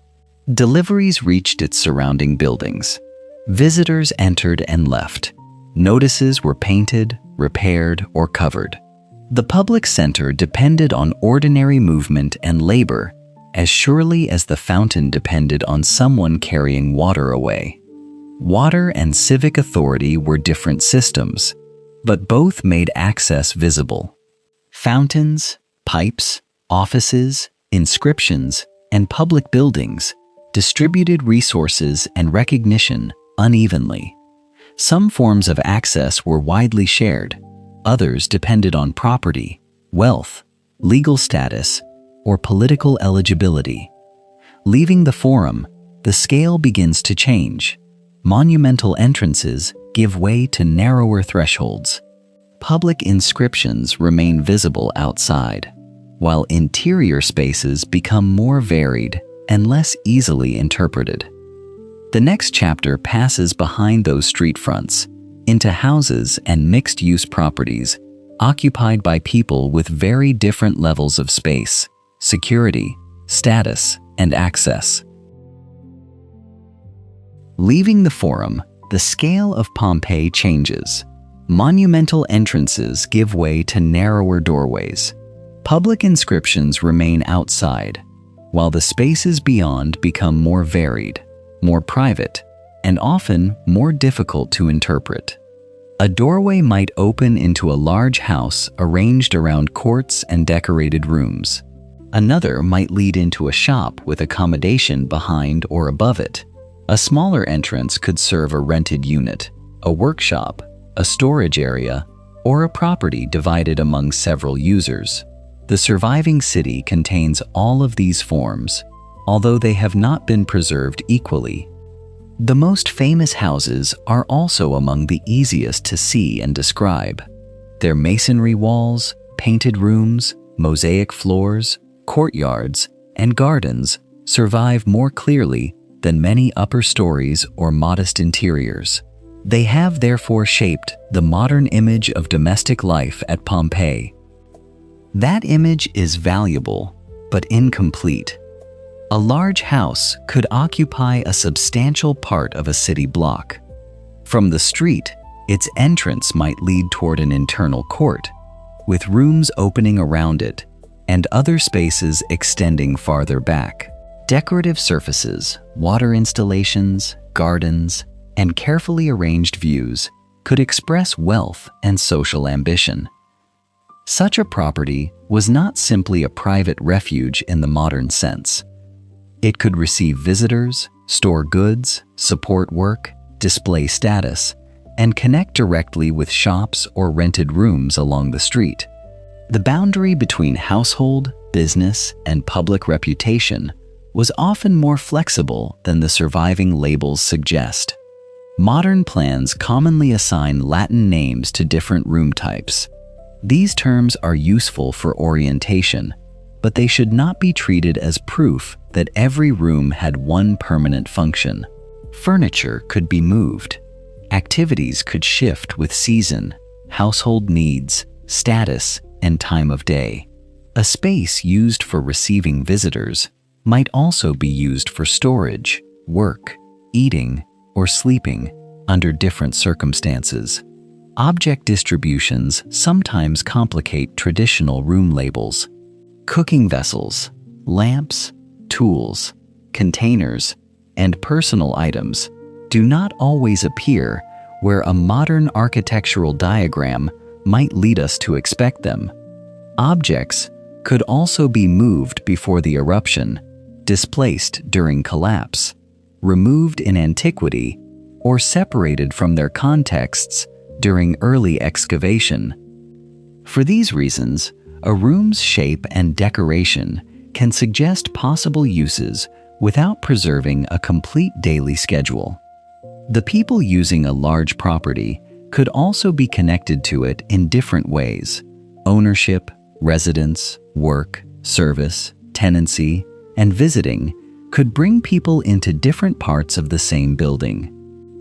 Deliveries reached its surrounding buildings. Visitors entered and left. Notices were painted, repaired, or covered. The public center depended on ordinary movement and labor as surely as the fountain depended on someone carrying water away. Water and civic authority were different systems, but both made access visible. Fountains, pipes, offices, inscriptions, and public buildings distributed resources and recognition unevenly. Some forms of access were widely shared. Others depended on property, wealth, legal status, or political eligibility. Leaving the Forum, the scale begins to change. Monumental entrances give way to narrower thresholds. Public inscriptions remain visible outside, while interior spaces become more varied and less easily interpreted. The next chapter passes behind those street fronts, into houses and mixed-use properties occupied by people with very different levels of space, security, status, and access. Leaving the Forum, the scale of Pompeii changes. Monumental entrances give way to narrower doorways. Public inscriptions remain outside, while the spaces beyond become more varied, more private, and often more difficult to interpret. A doorway might open into a large house arranged around courts and decorated rooms. Another might lead into a shop with accommodation behind or above it. A smaller entrance could serve a rented unit, a workshop, a storage area, or a property divided among several users. The surviving city contains all of these forms, although they have not been preserved equally. The most famous houses are also among the easiest to see and describe. Their masonry walls, painted rooms, mosaic floors, courtyards, and gardens survive more clearly than many upper stories or modest interiors. They have therefore shaped the modern image of domestic life at Pompeii. That image is valuable, but incomplete. A large house could occupy a substantial part of a city block. From the street, its entrance might lead toward an internal court, with rooms opening around it and other spaces extending farther back. Decorative surfaces, water installations, gardens, and carefully arranged views could express wealth and social ambition. Such a property was not simply a private refuge in the modern sense. It could receive visitors, store goods, support work, display status, and connect directly with shops or rented rooms along the street. The boundary between household, business, and public reputation was often more flexible than the surviving labels suggest. Modern plans commonly assign Latin names to different room types. These terms are useful for orientation, but they should not be treated as proof that every room had one permanent function. Furniture could be moved. Activities could shift with season, household needs, status, and time of day. A space used for receiving visitors might also be used for storage, work, eating, or sleeping under different circumstances. Object distributions sometimes complicate traditional room labels. Cooking vessels, lamps, tools, containers, and personal items do not always appear where a modern architectural diagram might lead us to expect them. Objects could also be moved before the eruption, displaced during collapse, removed in antiquity, or separated from their contexts during early excavation. For these reasons, a room's shape and decoration can suggest possible uses without preserving a complete daily schedule. The people using a large property could also be connected to it in different ways. Ownership, residence, work, service, tenancy, and visiting could bring people into different parts of the same building.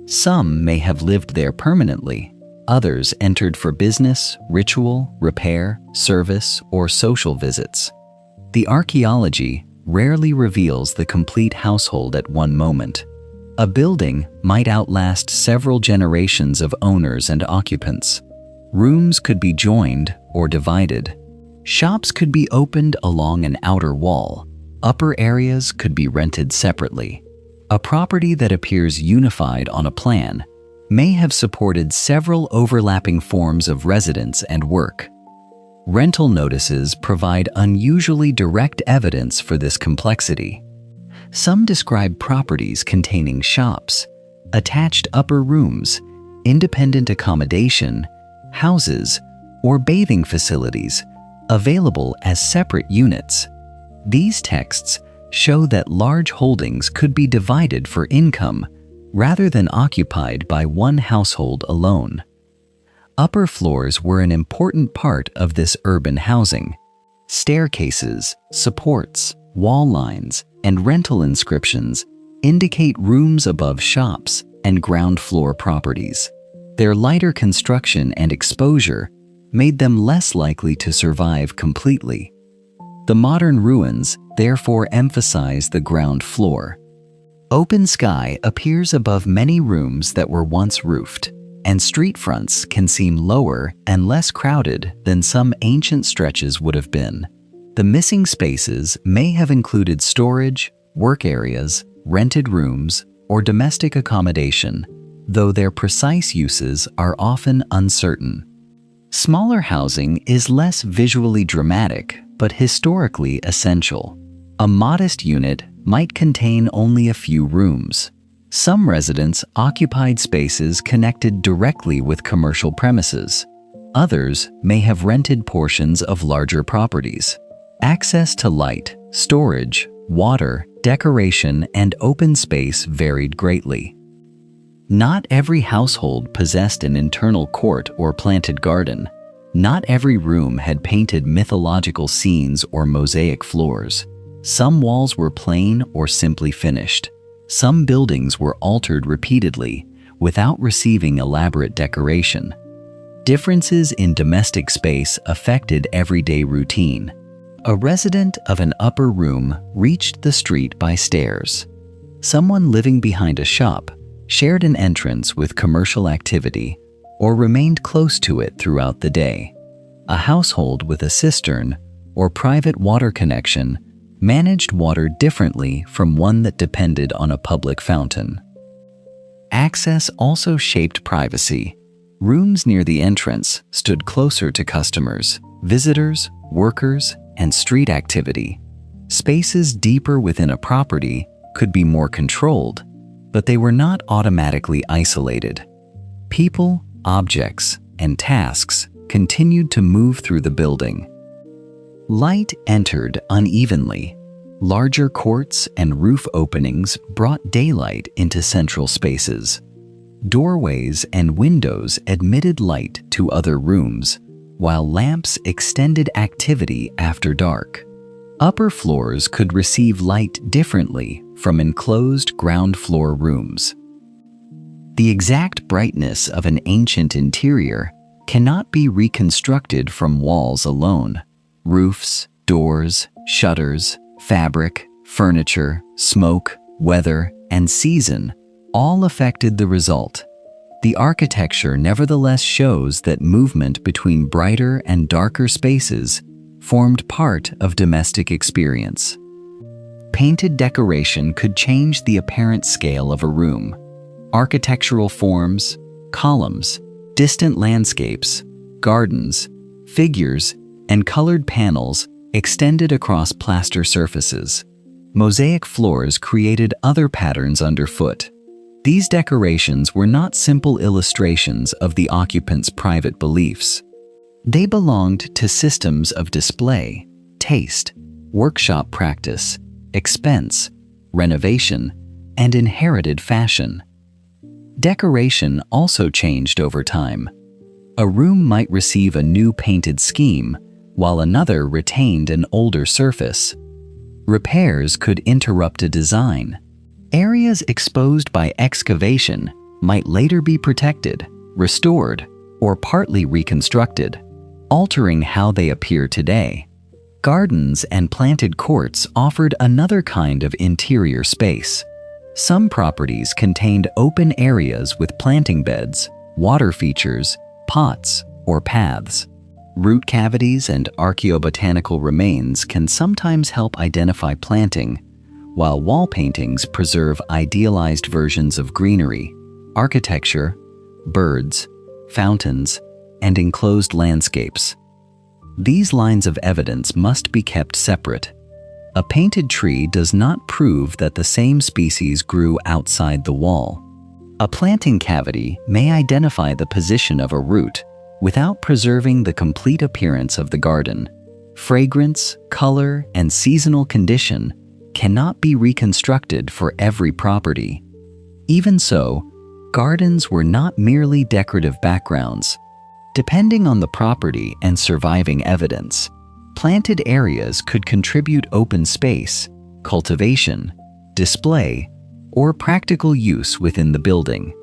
Some may have lived there permanently. Others entered for business, ritual, repair, service, or social visits. The archaeology rarely reveals the complete household at one moment. A building might outlast several generations of owners and occupants. Rooms could be joined or divided. Shops could be opened along an outer wall. Upper areas could be rented separately. A property that appears unified on a plan may have supported several overlapping forms of residence and work. Rental notices provide unusually direct evidence for this complexity. Some describe properties containing shops, attached upper rooms, independent accommodation, houses, or bathing facilities available as separate units. These texts show that large holdings could be divided for income rather than occupied by one household alone. Upper floors were an important part of this urban housing. Staircases, supports, wall lines, and rental inscriptions indicate rooms above shops and ground floor properties. Their lighter construction and exposure made them less likely to survive completely. The modern ruins therefore emphasize the ground floor. Open sky appears above many rooms that were once roofed, and street fronts can seem lower and less crowded than some ancient stretches would have been. The missing spaces may have included storage, work areas, rented rooms, or domestic accommodation, though their precise uses are often uncertain. Smaller housing is less visually dramatic, but historically essential. A modest unit might contain only a few rooms. Some residents occupied spaces connected directly with commercial premises. Others may have rented portions of larger properties. Access to light, storage, water, decoration, and open space varied greatly. Not every household possessed an internal court or planted garden. Not every room had painted mythological scenes or mosaic floors. Some walls were plain or simply finished. Some buildings were altered repeatedly without receiving elaborate decoration. Differences in domestic space affected everyday routine. A resident of an upper room reached the street by stairs. Someone living behind a shop shared an entrance with commercial activity or remained close to it throughout the day. A household with a cistern or private water connection managed water differently from one that depended on a public fountain. Access also shaped privacy. Rooms near the entrance stood closer to customers, visitors, workers, and street activity. Spaces deeper within a property could be more controlled, but they were not automatically isolated. People, objects, and tasks continued to move through the building. Light entered unevenly. Larger courts and roof openings brought daylight into central spaces. Doorways and windows admitted light to other rooms, while lamps extended activity after dark. Upper floors could receive light differently from enclosed ground floor rooms. The exact brightness of an ancient interior cannot be reconstructed from walls alone. Roofs, doors, shutters, fabric, furniture, smoke, weather, and season all affected the result. The architecture nevertheless shows that movement between brighter and darker spaces formed part of domestic experience. Painted decoration could change the apparent scale of a room. Architectural forms, columns, distant landscapes, gardens, figures, and colored panels extended across plaster surfaces. Mosaic floors created other patterns underfoot. These decorations were not simple illustrations of the occupants' private beliefs. They belonged to systems of display, taste, workshop practice, expense, renovation, and inherited fashion. Decoration also changed over time. A room might receive a new painted scheme, while another retained an older surface. Repairs could interrupt a design. Areas exposed by excavation might later be protected, restored, or partly reconstructed, altering how they appear today. Gardens and planted courts offered another kind of interior space. Some properties contained open areas with planting beds, water features, pots, or paths. Root cavities and archaeobotanical remains can sometimes help identify planting, while wall paintings preserve idealized versions of greenery, architecture, birds, fountains, and enclosed landscapes. These lines of evidence must be kept separate. A painted tree does not prove that the same species grew outside the wall. A planting cavity may identify the position of a root without preserving the complete appearance of the garden. Fragrance, color, and seasonal condition cannot be reconstructed for every property. Even so, gardens were not merely decorative backgrounds. Depending on the property and surviving evidence, planted areas could contribute open space, cultivation, display, or practical use within the building.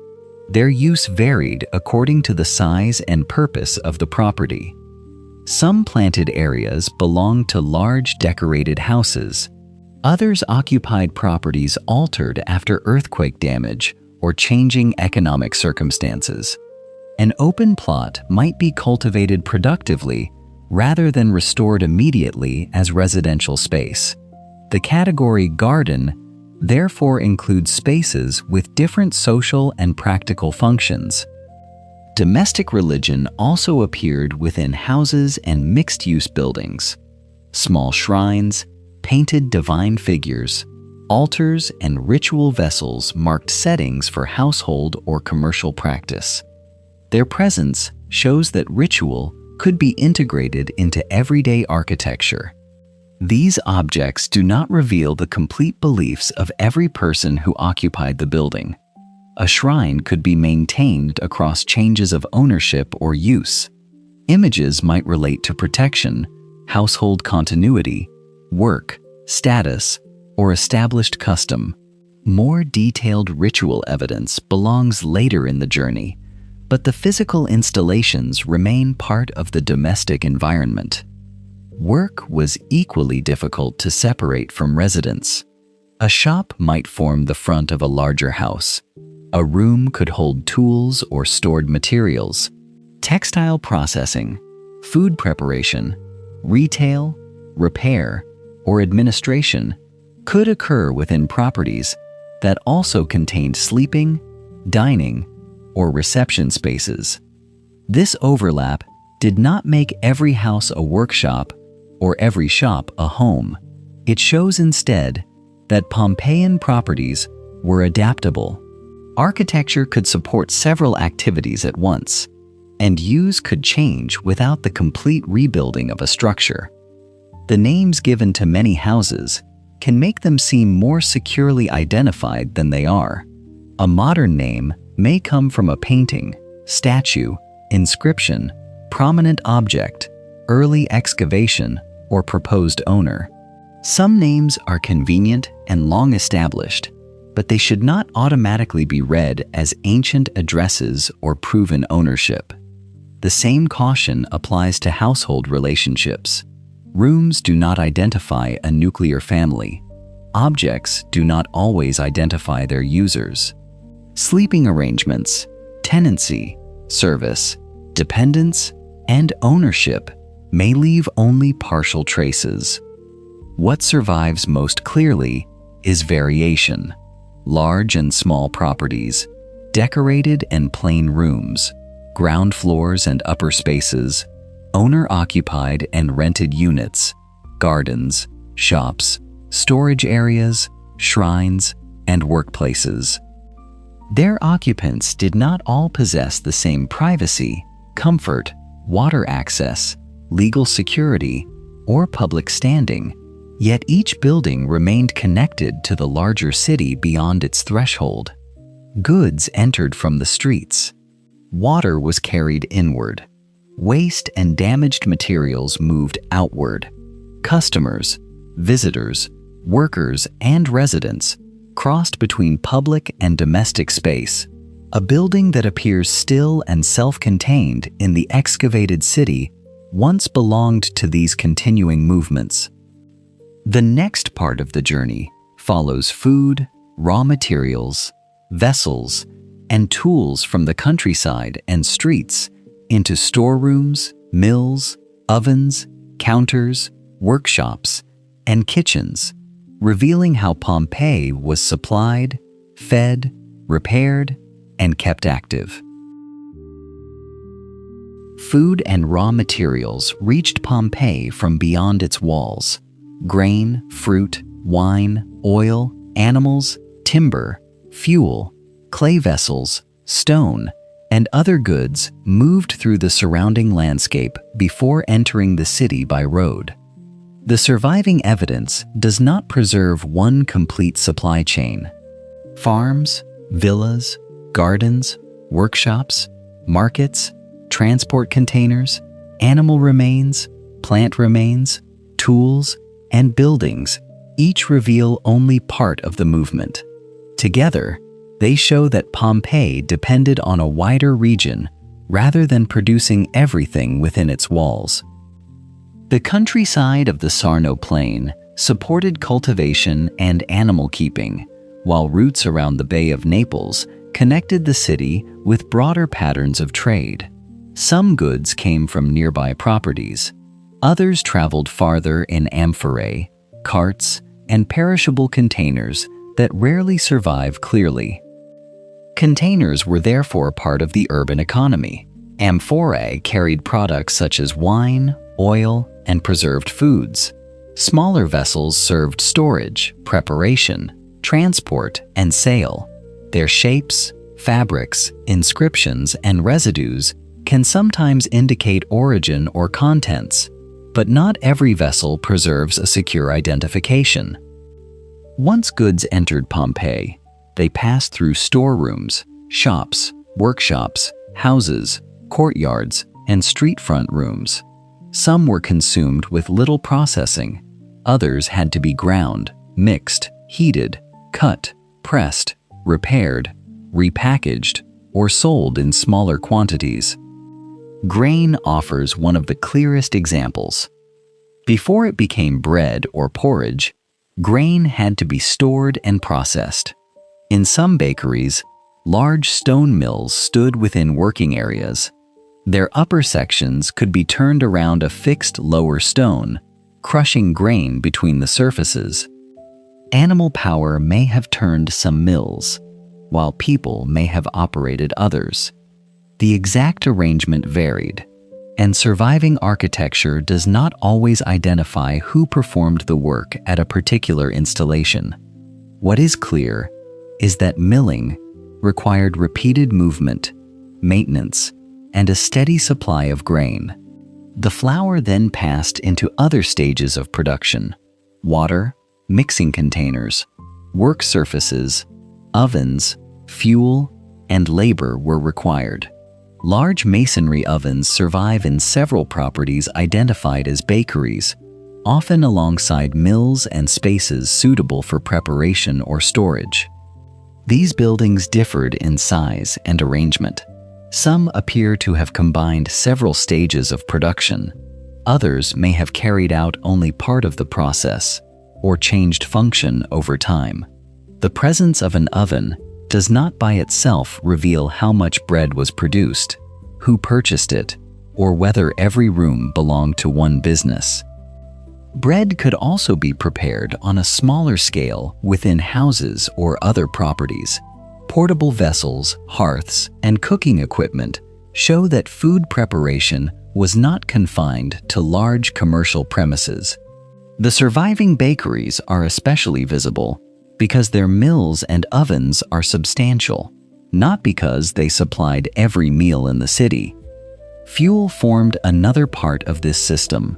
Their use varied according to the size and purpose of the property. Some planted areas belonged to large decorated houses. Others occupied properties altered after earthquake damage or changing economic circumstances. An open plot might be cultivated productively rather than restored immediately as residential space. The category garden therefore includes spaces with different social and practical functions. Domestic religion also appeared within houses and mixed-use buildings. Small shrines, painted divine figures, altars, and ritual vessels marked settings for household or commercial practice. Their presence shows that ritual could be integrated into everyday architecture. These objects do not reveal the complete beliefs of every person who occupied the building. A shrine could be maintained across changes of ownership or use. Images might relate to protection, household continuity, work, status, or established custom. More detailed ritual evidence belongs later in the journey, but the physical installations remain part of the domestic environment. Work was equally difficult to separate from residence. A shop might form the front of a larger house. A room could hold tools or stored materials. Textile processing, food preparation, retail, repair, or administration could occur within properties that also contained sleeping, dining, or reception spaces. This overlap did not make every house a workshop or every shop a home. It shows instead that Pompeian properties were adaptable. Architecture could support several activities at once, and use could change without the complete rebuilding of a structure. The names given to many houses can make them seem more securely identified than they are. A modern name may come from a painting, statue, inscription, prominent object, early excavation, or proposed owner. Some names are convenient and long established, but they should not automatically be read as ancient addresses or proven ownership. The same caution applies to household relationships. Rooms do not identify a nuclear family. Objects do not always identify their users. Sleeping arrangements, tenancy, service, dependence, and ownership may leave only partial traces. What survives most clearly is variation. Large and small properties, decorated and plain rooms, ground floors and upper spaces, owner-occupied and rented units, gardens, shops, storage areas, shrines, and workplaces. Their occupants did not all possess the same privacy, comfort, water access, legal security, or public standing, yet each building remained connected to the larger city beyond its threshold. Goods entered from the streets. Water was carried inward. Waste and damaged materials moved outward. Customers, visitors, workers, and residents crossed between public and domestic space. A building that appears still and self-contained in the excavated city once belonged to these continuing movements. The next part of the journey follows food, raw materials, vessels, and tools from the countryside and streets into storerooms, mills, ovens, counters, workshops, and kitchens, revealing how Pompeii was supplied, fed, repaired, and kept active. Food and raw materials reached Pompeii from beyond its walls. Grain, fruit, wine, oil, animals, timber, fuel, clay vessels, stone, and other goods moved through the surrounding landscape before entering the city by road. The surviving evidence does not preserve one complete supply chain. Farms, villas, gardens, workshops, markets, transport containers, animal remains, plant remains, tools, and buildings each reveal only part of the movement. Together, they show that Pompeii depended on a wider region rather than producing everything within its walls. The countryside of the Sarno Plain supported cultivation and animal keeping, while routes around the Bay of Naples connected the city with broader patterns of trade. Some goods came from nearby properties. Others traveled farther in amphorae, carts, and perishable containers that rarely survive clearly. Containers were therefore part of the urban economy. Amphorae carried products such as wine, oil, and preserved foods. Smaller vessels served storage, preparation, transport, and sale. Their shapes, fabrics, inscriptions, and residues can sometimes indicate origin or contents, but not every vessel preserves a secure identification. Once goods entered Pompeii, they passed through storerooms, shops, workshops, houses, courtyards, and street-front rooms. Some were consumed with little processing. Others had to be ground, mixed, heated, cut, pressed, repaired, repackaged, or sold in smaller quantities. Grain offers one of the clearest examples. Before it became bread or porridge, grain had to be stored and processed. In some bakeries, large stone mills stood within working areas. Their upper sections could be turned around a fixed lower stone, crushing grain between the surfaces. Animal power may have turned some mills, while people may have operated others. The exact arrangement varied, and surviving architecture does not always identify who performed the work at a particular installation. What is clear is that milling required repeated movement, maintenance, and a steady supply of grain. The flour then passed into other stages of production. Water, mixing containers, work surfaces, ovens, fuel, and labor were required. Large masonry ovens survive in several properties identified as bakeries, often alongside mills and spaces suitable for preparation or storage. These buildings differed in size and arrangement. Some appear to have combined several stages of production. Others may have carried out only part of the process or changed function over time. The presence of an oven does not by itself reveal how much bread was produced, who purchased it, or whether every room belonged to one business. Bread could also be prepared on a smaller scale within houses or other properties. Portable vessels, hearths, and cooking equipment show that food preparation was not confined to large commercial premises. The surviving bakeries are especially visible because their mills and ovens are substantial, not because they supplied every meal in the city. Fuel formed another part of this system.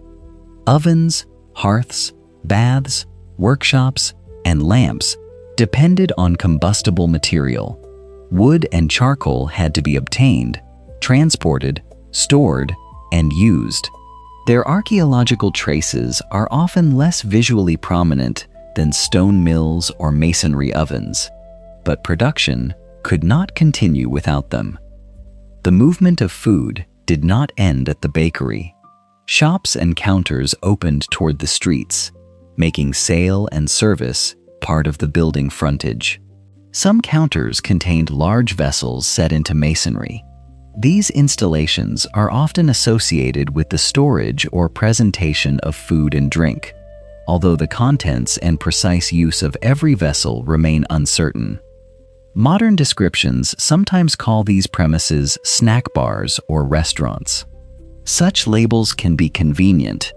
Ovens, hearths, baths, workshops, and lamps depended on combustible material. Wood and charcoal had to be obtained, transported, stored, and used. Their archaeological traces are often less visually prominent than stone mills or masonry ovens, but production could not continue without them. The movement of food did not end at the bakery. Shops and counters opened toward the streets, making sale and service part of the building frontage. Some counters contained large vessels set into masonry. These installations are often associated with the storage or presentation of food and drink, although the contents and precise use of every vessel remain uncertain. Modern descriptions sometimes call these premises snack bars or restaurants. Such labels can be convenient,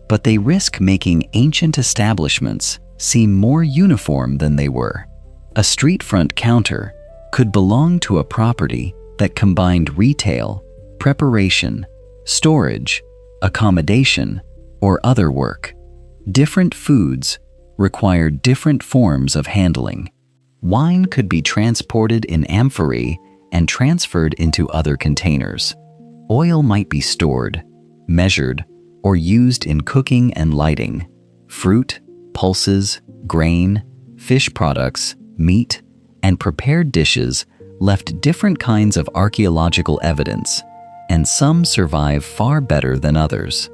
but they risk making ancient establishments seem more uniform than they were. A street-front counter could belong to a property that combined retail, preparation, storage, accommodation, or other work. Different foods required different forms of handling. Wine could be transported in amphorae and transferred into other containers. Oil might be stored, measured, or used in cooking and lighting. Fruit, pulses, grain, fish products, meat, and prepared dishes left different kinds of archaeological evidence, and some survive far better than others.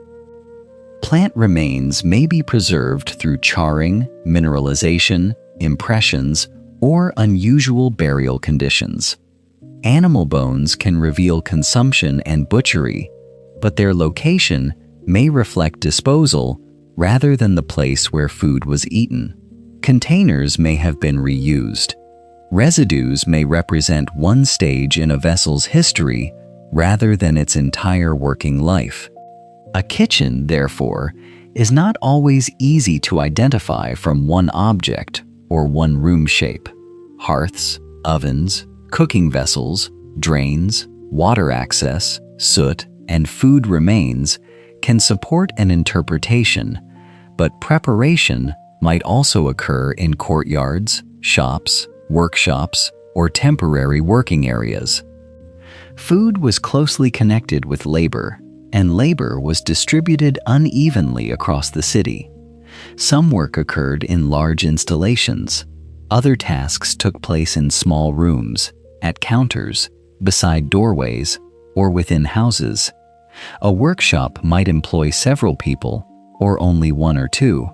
Plant remains may be preserved through charring, mineralization, impressions, or unusual burial conditions. Animal bones can reveal consumption and butchery, but their location may reflect disposal rather than the place where food was eaten. Containers may have been reused. Residues may represent one stage in a vessel's history rather than its entire working life. A kitchen, therefore, is not always easy to identify from one object or one room shape. Hearths, ovens, cooking vessels, drains, water access, soot, and food remains can support an interpretation, but preparation might also occur in courtyards, shops, workshops, or temporary working areas. Food was closely connected with labor, and labor was distributed unevenly across the city. Some work occurred in large installations. Other tasks took place in small rooms, at counters, beside doorways, or within houses. A workshop might employ several people, or only one or two.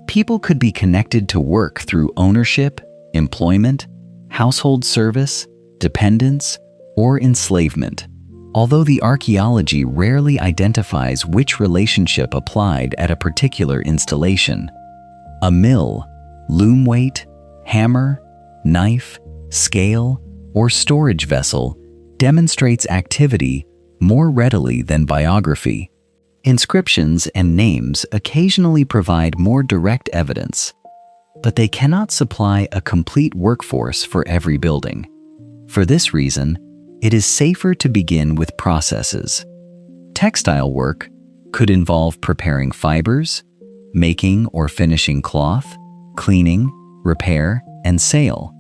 People could be connected to work through ownership, employment, household service, dependence, or enslavement, although the archaeology rarely identifies which relationship applied at a particular installation. A mill, loom weight, hammer, knife, scale, or storage vessel demonstrates activity more readily than biography. Inscriptions and names occasionally provide more direct evidence, but they cannot supply a complete workforce for every building. For this reason, it is safer to begin with processes. Textile work could involve preparing fibers, making or finishing cloth, cleaning, repair, and sale.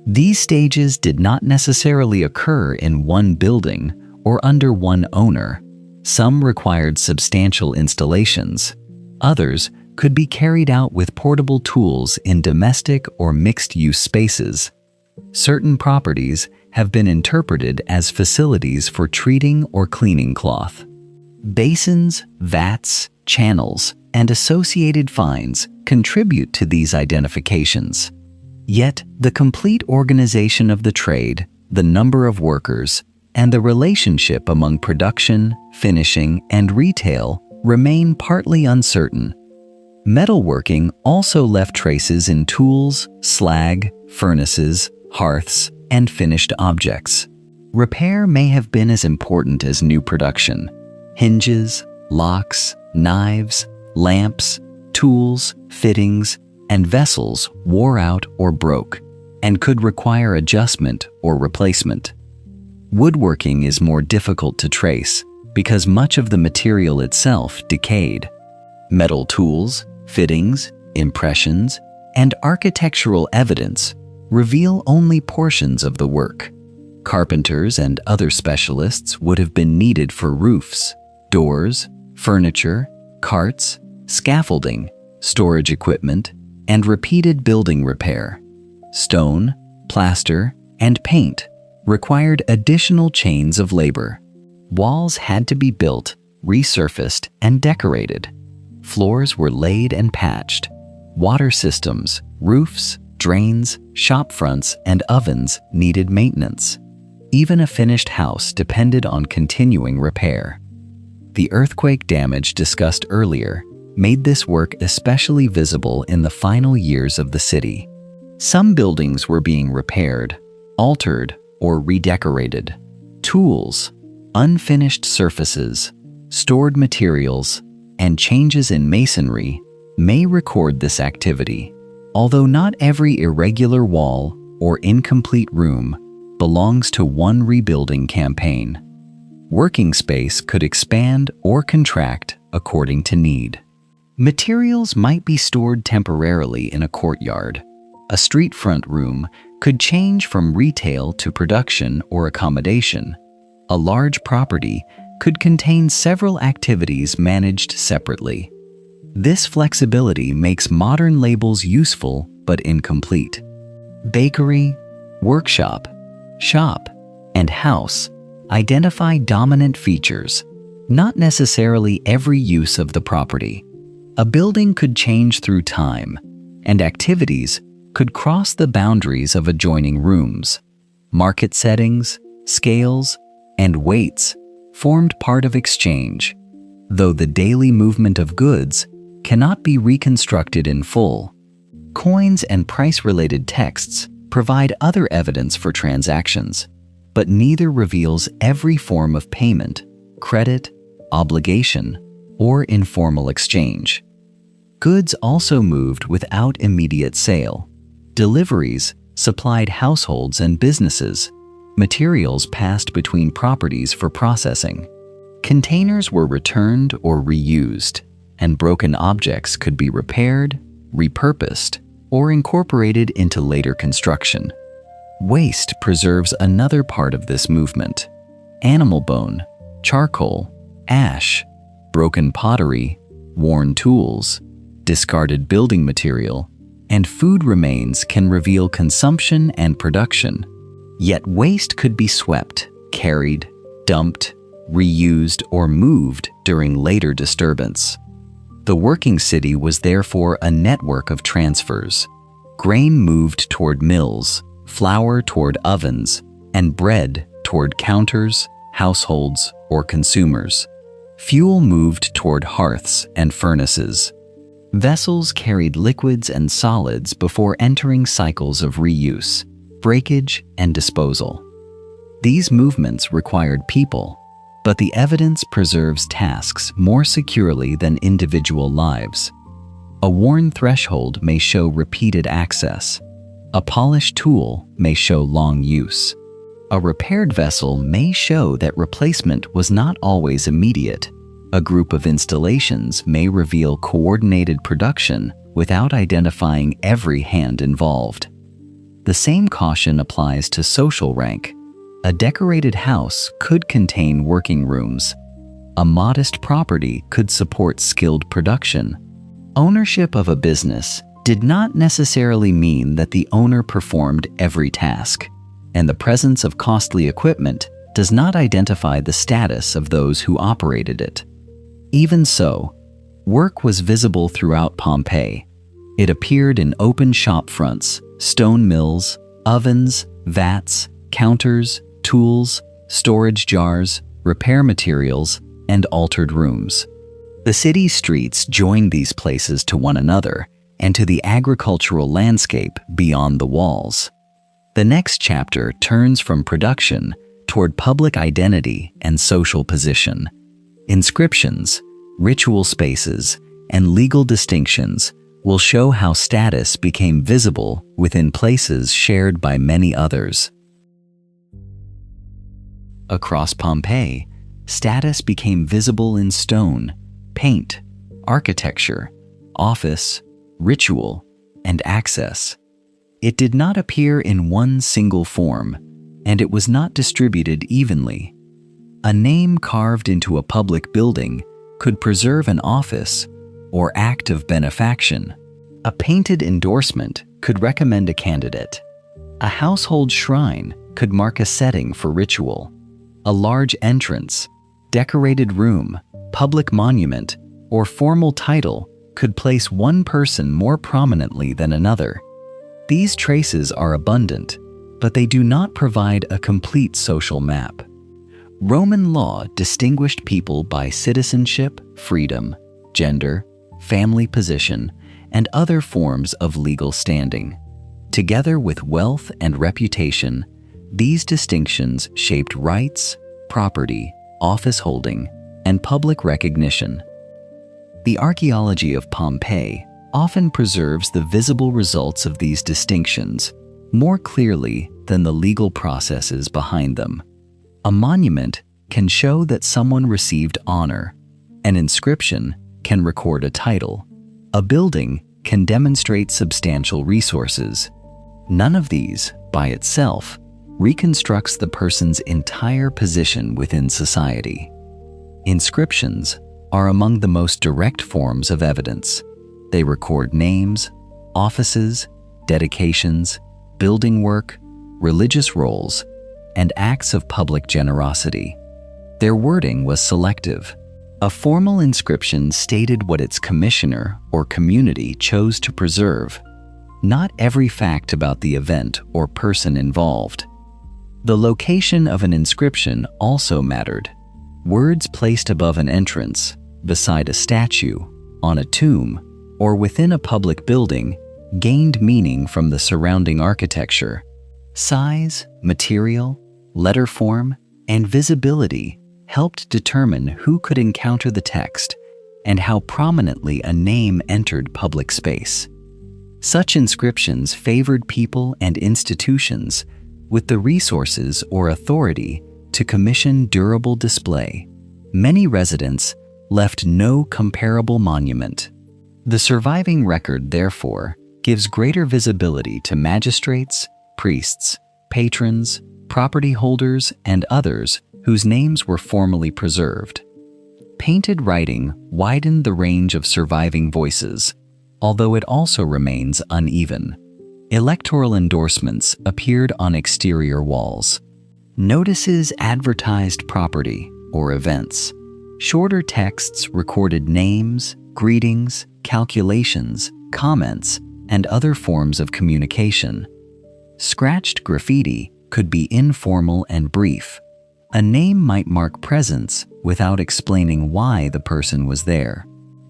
These stages did not necessarily occur in one building or under one owner. Some required substantial installations. Others could be carried out with portable tools in domestic or mixed-use spaces. Certain properties have been interpreted as facilities for treating or cleaning cloth. Basins, vats, channels, and associated finds contribute to these identifications. Yet, the complete organization of the trade, the number of workers, and the relationship among production, finishing, and retail remain partly uncertain. Metalworking also left traces in tools, slag, furnaces, hearths, and finished objects. Repair may have been as important as new production. Hinges, locks, knives, lamps, tools, fittings, and vessels wore out or broke, and could require adjustment or replacement. Woodworking is more difficult to trace because much of the material itself decayed. Metal tools, fittings, impressions, and architectural evidence reveal only portions of the work. Carpenters and other specialists would have been needed for roofs, doors, furniture, carts, scaffolding, storage equipment, and repeated building repair. Stone, plaster, and paint required additional chains of labor. Walls had to be built, resurfaced, and decorated. Floors were laid and patched. Water systems, roofs, drains, shop fronts, and ovens needed maintenance. Even a finished house depended on continuing repair. The earthquake damage discussed earlier made this work especially visible in the final years of the city. Some buildings were being repaired, altered, or redecorated. Tools, unfinished surfaces, stored materials, and changes in masonry may record this activity, although not every irregular wall or incomplete room belongs to one rebuilding campaign. Working space could expand or contract according to need. Materials might be stored temporarily in a courtyard. A street front room could change from retail to production or accommodation. A large property could contain several activities managed separately. This flexibility makes modern labels useful but incomplete. Bakery, workshop, shop, and house identify dominant features, not necessarily every use of the property. A building could change through time, and activities could cross the boundaries of adjoining rooms. Market settings, scales, and weights formed part of exchange, though the daily movement of goods cannot be reconstructed in full. Coins and price-related texts provide other evidence for transactions, but neither reveals every form of payment, credit, obligation, or informal exchange. Goods also moved without immediate sale. Deliveries supplied households and businesses. Materials passed between properties for processing. Containers were returned or reused, and broken objects could be repaired, repurposed, or incorporated into later construction. Waste preserves another part of this movement. Animal bone, charcoal, ash, broken pottery, worn tools, discarded building material, and food remains can reveal consumption and production. Yet waste could be swept, carried, dumped, reused, or moved during later disturbance. The working city was therefore a network of transfers. Grain moved toward mills, flour toward ovens, and bread toward counters, households, or consumers. Fuel moved toward hearths and furnaces. Vessels carried liquids and solids before entering cycles of reuse, breakage, and disposal. These movements required people, but the evidence preserves tasks more securely than individual lives. A worn threshold may show repeated access. A polished tool may show long use. A repaired vessel may show that replacement was not always immediate. A group of installations may reveal coordinated production without identifying every hand involved. The same caution applies to social rank. A decorated house could contain working rooms. A modest property could support skilled production. Ownership of a business did not necessarily mean that the owner performed every task, and the presence of costly equipment does not identify the status of those who operated it. Even so, work was visible throughout Pompeii. It appeared in open shop fronts, stone mills, ovens, vats, counters, tools, storage jars, repair materials, and altered rooms. The city streets joined these places to one another and to the agricultural landscape beyond the walls. The next chapter turns from production toward public identity and social position. Inscriptions, ritual spaces, and legal distinctions will show how status became visible within places shared by many others. Across Pompeii, status became visible in stone, paint, architecture, office, ritual, and access. It did not appear in one single form, and it was not distributed evenly. A name carved into a public building could preserve an office or act of benefaction. A painted endorsement could recommend a candidate. A household shrine could mark a setting for ritual. A large entrance, decorated room, public monument, or formal title could place one person more prominently than another. These traces are abundant, but they do not provide a complete social map. Roman law distinguished people by citizenship, freedom, gender, family position, and other forms of legal standing. Together with wealth and reputation, these distinctions shaped rights, property, office holding, and public recognition. The archaeology of Pompeii often preserves the visible results of these distinctions more clearly than the legal processes behind them. A monument can show that someone received honor. An inscription can record a title. A building can demonstrate substantial resources. None of these, by itself, reconstructs the person's entire position within society. Inscriptions are among the most direct forms of evidence. They record names, offices, dedications, building work, religious roles, and acts of public generosity. Their wording was selective. A formal inscription stated what its commissioner or community chose to preserve. Not every fact about the event or person involved. The location of an inscription also mattered. Words placed above an entrance, beside a statue, on a tomb, or within a public building gained meaning from the surrounding architecture. Size, material, letter form, and visibility helped determine who could encounter the text and how prominently a name entered public space. Such inscriptions favored people and institutions with the resources or authority to commission durable display. Many residents left no comparable monument. The surviving record, therefore, gives greater visibility to magistrates, priests, patrons, property holders, and others whose names were formally preserved. Painted writing widened the range of surviving voices, although it also remains uneven. Electoral endorsements appeared on exterior walls. Notices advertised property or events. Shorter texts recorded names, greetings, calculations, comments, and other forms of communication. Scratched graffiti could be informal and brief. A name might mark presence without explaining why the person was there.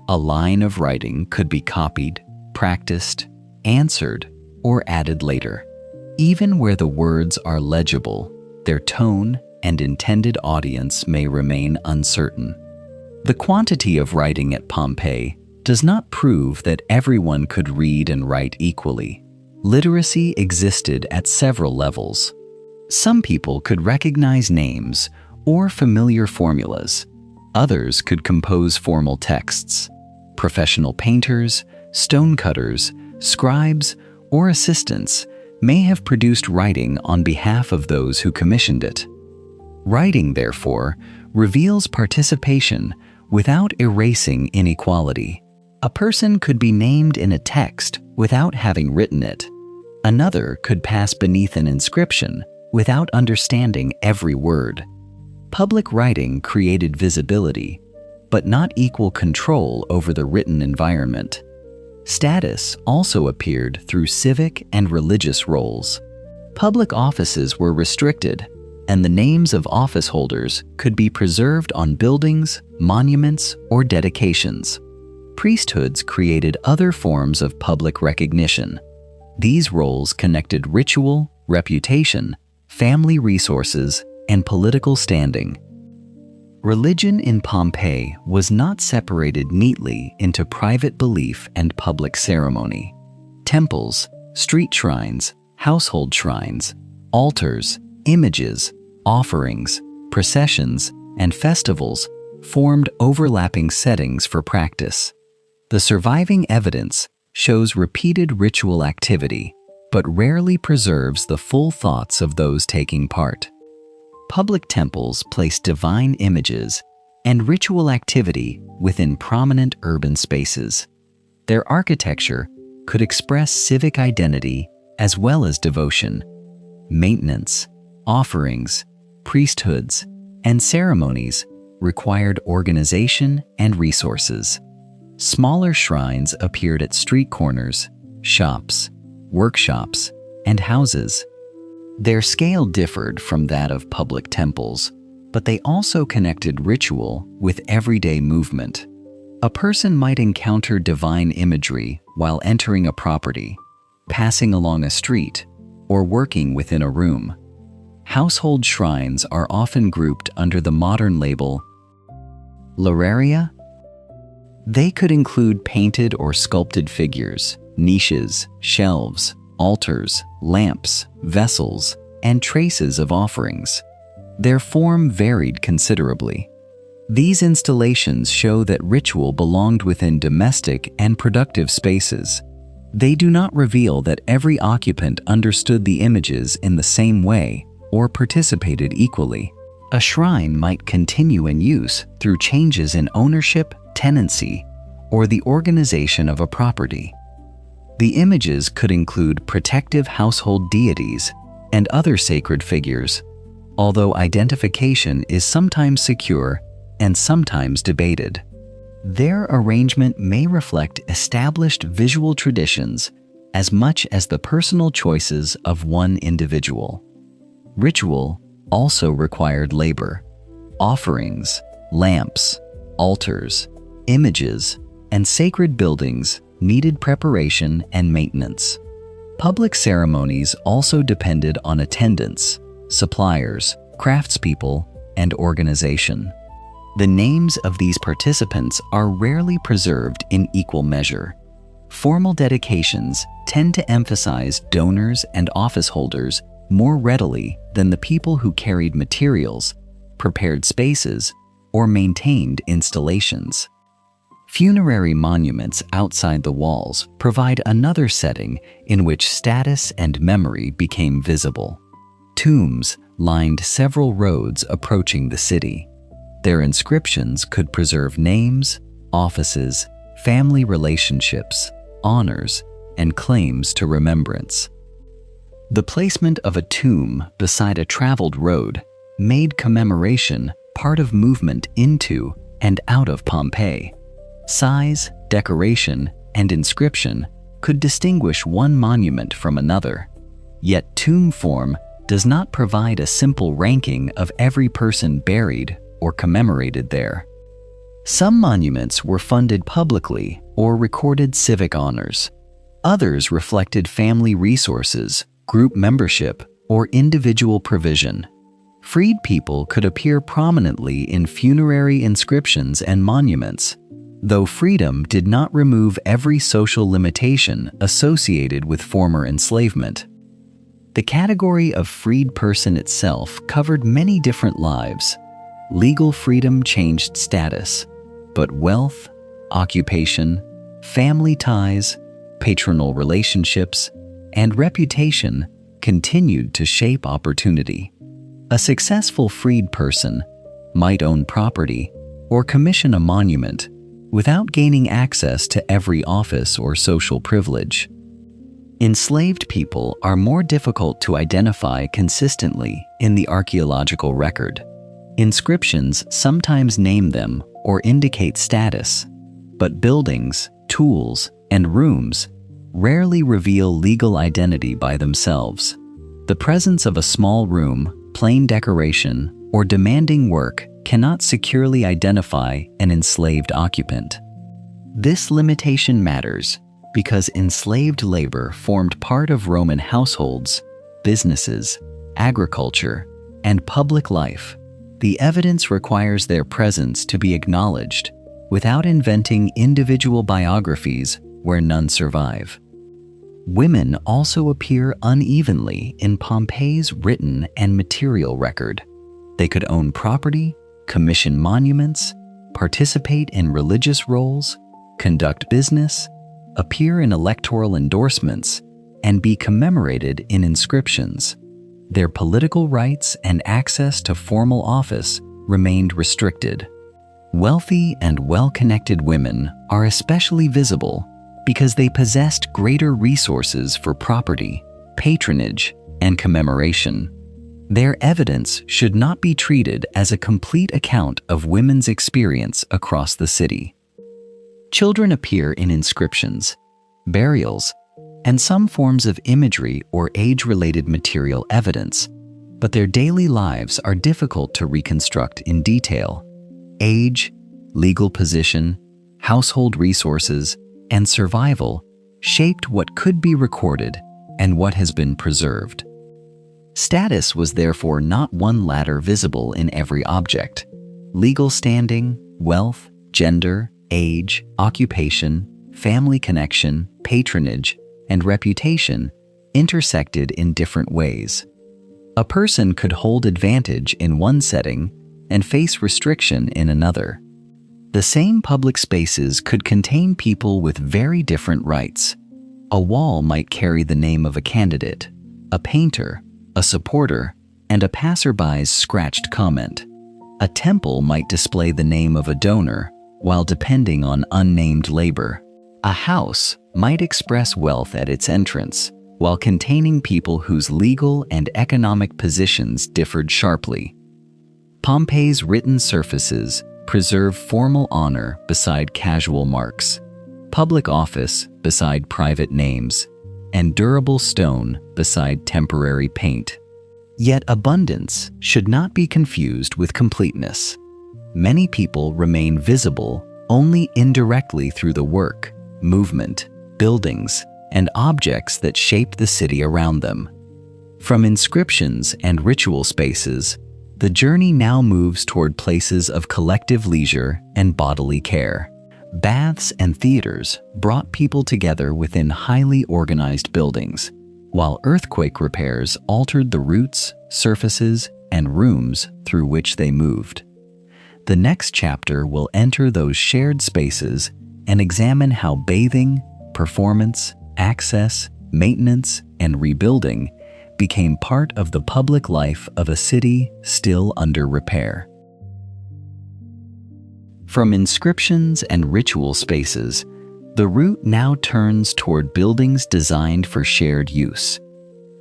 A line of writing could be copied, practiced, answered, or added later. Even where the words are legible, their tone and intended audience may remain uncertain. The quantity of writing at Pompeii does not prove that everyone could read and write equally. Literacy existed at several levels. Some people could recognize names or familiar formulas. Others could compose formal texts. Professional painters, stonecutters, scribes, or assistants may have produced writing on behalf of those who commissioned it. Writing, therefore, reveals participation without erasing inequality. A person could be named in a text without having written it. Another could pass beneath an inscription without understanding every word. Public writing created visibility, but not equal control over the written environment. Status also appeared through civic and religious roles. Public offices were restricted, and the names of office holders could be preserved on buildings, monuments, or dedications. Priesthoods created other forms of public recognition. These roles connected ritual, reputation, family resources, and political standing. Religion in Pompeii was not separated neatly into private belief and public ceremony. Temples, street shrines, household shrines, altars, images, offerings, processions, and festivals formed overlapping settings for practice. The surviving evidence shows repeated ritual activity, but rarely preserves the full thoughts of those taking part. Public temples place divine images and ritual activity within prominent urban spaces. Their architecture could express civic identity as well as devotion. Maintenance, offerings, priesthoods, and ceremonies required organization and resources. Smaller shrines appeared at street corners, shops, workshops, and houses. Their scale differed from that of public temples, but they also connected ritual with everyday movement. A person might encounter divine imagery while entering a property, passing along a street, or working within a room. Household shrines are often grouped under the modern label Literaria. They could include painted or sculpted figures, niches, shelves, altars, lamps, vessels, and traces of offerings. Their form varied considerably. These installations show that ritual belonged within domestic and productive spaces. They do not reveal that every occupant understood the images in the same way or participated equally. A shrine might continue in use through changes in ownership, tenancy, or the organization of a property. The images could include protective household deities and other sacred figures, although identification is sometimes secure and sometimes debated. Their arrangement may reflect established visual traditions as much as the personal choices of one individual. Ritual also required labor. Offerings, lamps, altars, images, and sacred buildings needed preparation and maintenance. Public ceremonies also depended on attendance, suppliers, craftspeople, and organization. The names of these participants are rarely preserved in equal measure. Formal dedications tend to emphasize donors and office holders more readily than the people who carried materials, prepared spaces, or maintained installations. Funerary monuments outside the walls provide another setting in which status and memory became visible. Tombs lined several roads approaching the city. Their inscriptions could preserve names, offices, family relationships, honors, and claims to remembrance. The placement of a tomb beside a traveled road made commemoration part of movement into and out of Pompeii. Size, decoration, and inscription could distinguish one monument from another. Yet tomb form does not provide a simple ranking of every person buried or commemorated there. Some monuments were funded publicly or recorded civic honors. Others reflected family resources, group membership, or individual provision. Freed people could appear prominently in funerary inscriptions and monuments, though freedom did not remove every social limitation associated with former enslavement. The category of freed person itself covered many different lives. Legal freedom changed status, but wealth, occupation, family ties, patronal relationships, and reputation continued to shape opportunity. A successful freed person might own property or commission a monument without gaining access to every office or social privilege. Enslaved people are more difficult to identify consistently in the archaeological record. Inscriptions sometimes name them or indicate status, but buildings, tools, and rooms rarely reveal legal identity by themselves. The presence of a small room, plain decoration, or demanding work cannot securely identify an enslaved occupant. This limitation matters because enslaved labor formed part of Roman households, businesses, agriculture, and public life. The evidence requires their presence to be acknowledged without inventing individual biographies where none survive. Women also appear unevenly in Pompeii's written and material record. They could own property, commission monuments, participate in religious roles, conduct business, appear in electoral endorsements, and be commemorated in inscriptions. Their political rights and access to formal office remained restricted. Wealthy and well-connected women are especially visible because they possessed greater resources for property, patronage, and commemoration. Their evidence should not be treated as a complete account of women's experience across the city. Children appear in inscriptions, burials, and some forms of imagery or age-related material evidence, but their daily lives are difficult to reconstruct in detail. Age, legal position, household resources, and survival shaped what could be recorded and what has been preserved. Status was therefore not one ladder visible in every object. Legal standing, wealth, gender, age, occupation, family connection, patronage, and reputation intersected in different ways. A person could hold advantage in one setting and face restriction in another. The same public spaces could contain people with very different rights. A wall might carry the name of a candidate, a painter, a supporter, and a passerby's scratched comment. A temple might display the name of a donor while depending on unnamed labor. A house might express wealth at its entrance while containing people whose legal and economic positions differed sharply. Pompeii's written surfaces preserve formal honor beside casual marks, public office beside private names, and durable stone beside temporary paint. Yet abundance should not be confused with completeness. Many people remain visible only indirectly through the work, movement, buildings, and objects that shape the city around them. From inscriptions and ritual spaces, the journey now moves toward places of collective leisure and bodily care. Baths and theaters brought people together within highly organized buildings, while earthquake repairs altered the routes, surfaces, and rooms through which they moved. The next chapter will enter those shared spaces and examine how bathing, performance, access, maintenance, and rebuilding became part of the public life of a city still under repair. From inscriptions and ritual spaces, the route now turns toward buildings designed for shared use.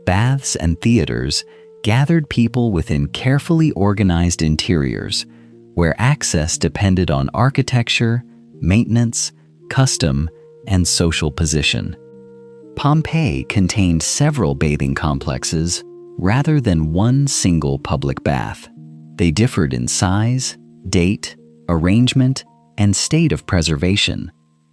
Baths and theaters gathered people within carefully organized interiors, where access depended on architecture, maintenance, custom, and social position. Pompeii contained several bathing complexes rather than one single public bath. They differed in size, date, arrangement, and state of preservation.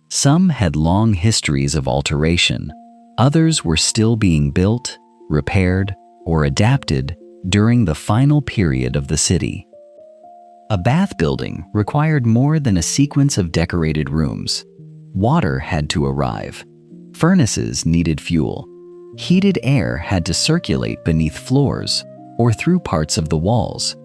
Some had long histories of alteration. Others were still being built, repaired, or adapted during the final period of the city. A bath building required more than a sequence of decorated rooms. Water had to arrive. Furnaces needed fuel. Heated air had to circulate beneath floors or through parts of the walls.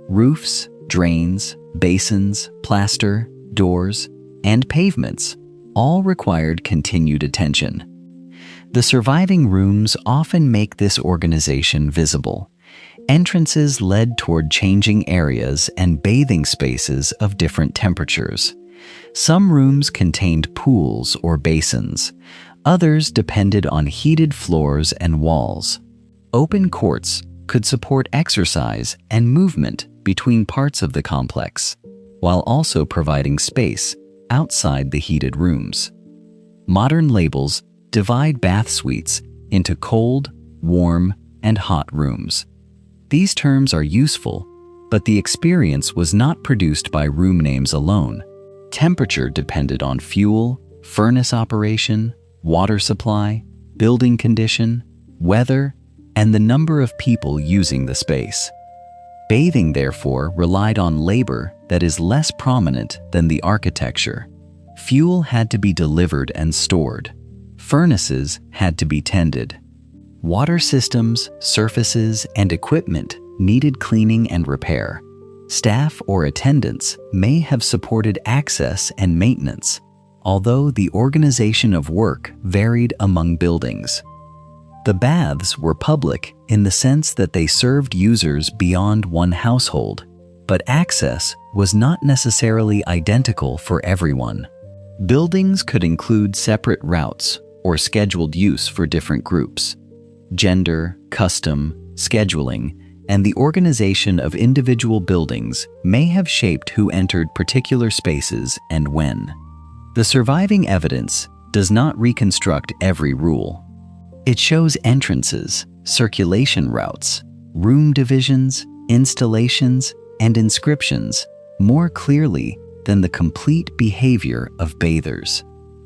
Roofs, drains, basins, plaster, doors, and pavements all required continued attention. The surviving rooms often make this organization visible. Entrances led toward changing areas and bathing spaces of different temperatures. Some rooms contained pools or basins. Others depended on heated floors and walls. Open courts could support exercise and movement between parts of the complex, while also providing space outside the heated rooms. Modern labels divide bath suites into cold, warm, and hot rooms. These terms are useful, but the experience was not produced by room names alone. Temperature depended on fuel, furnace operation, water supply, building condition, weather, and the number of people using the space. Bathing, therefore, relied on labor that is less prominent than the architecture. Fuel had to be delivered and stored. Furnaces had to be tended. Water systems, surfaces, and equipment needed cleaning and repair. Staff or attendants may have supported access and maintenance, although the organization of work varied among buildings. The baths were public in the sense that they served users beyond one household, but access was not necessarily identical for everyone. Buildings could include separate routes or scheduled use for different groups. Gender, custom, scheduling, and the organization of individual buildings may have shaped who entered particular spaces and when. The surviving evidence does not reconstruct every rule. It shows entrances, circulation routes, room divisions, installations, and inscriptions more clearly than the complete behavior of bathers.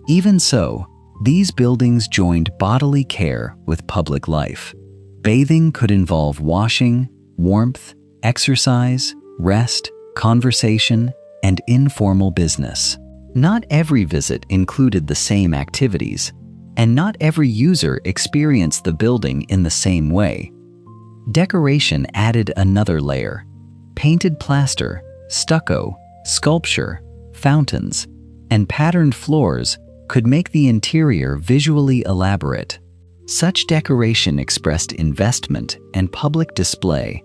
Even so, these buildings joined bodily care with public life. Bathing could involve washing, warmth, exercise, rest, conversation, and informal business. Not every visit included the same activities, and not every user experienced the building in the same way. Decoration added another layer. Painted plaster, stucco, sculpture, fountains, and patterned floors could make the interior visually elaborate. Such decoration expressed investment and public display,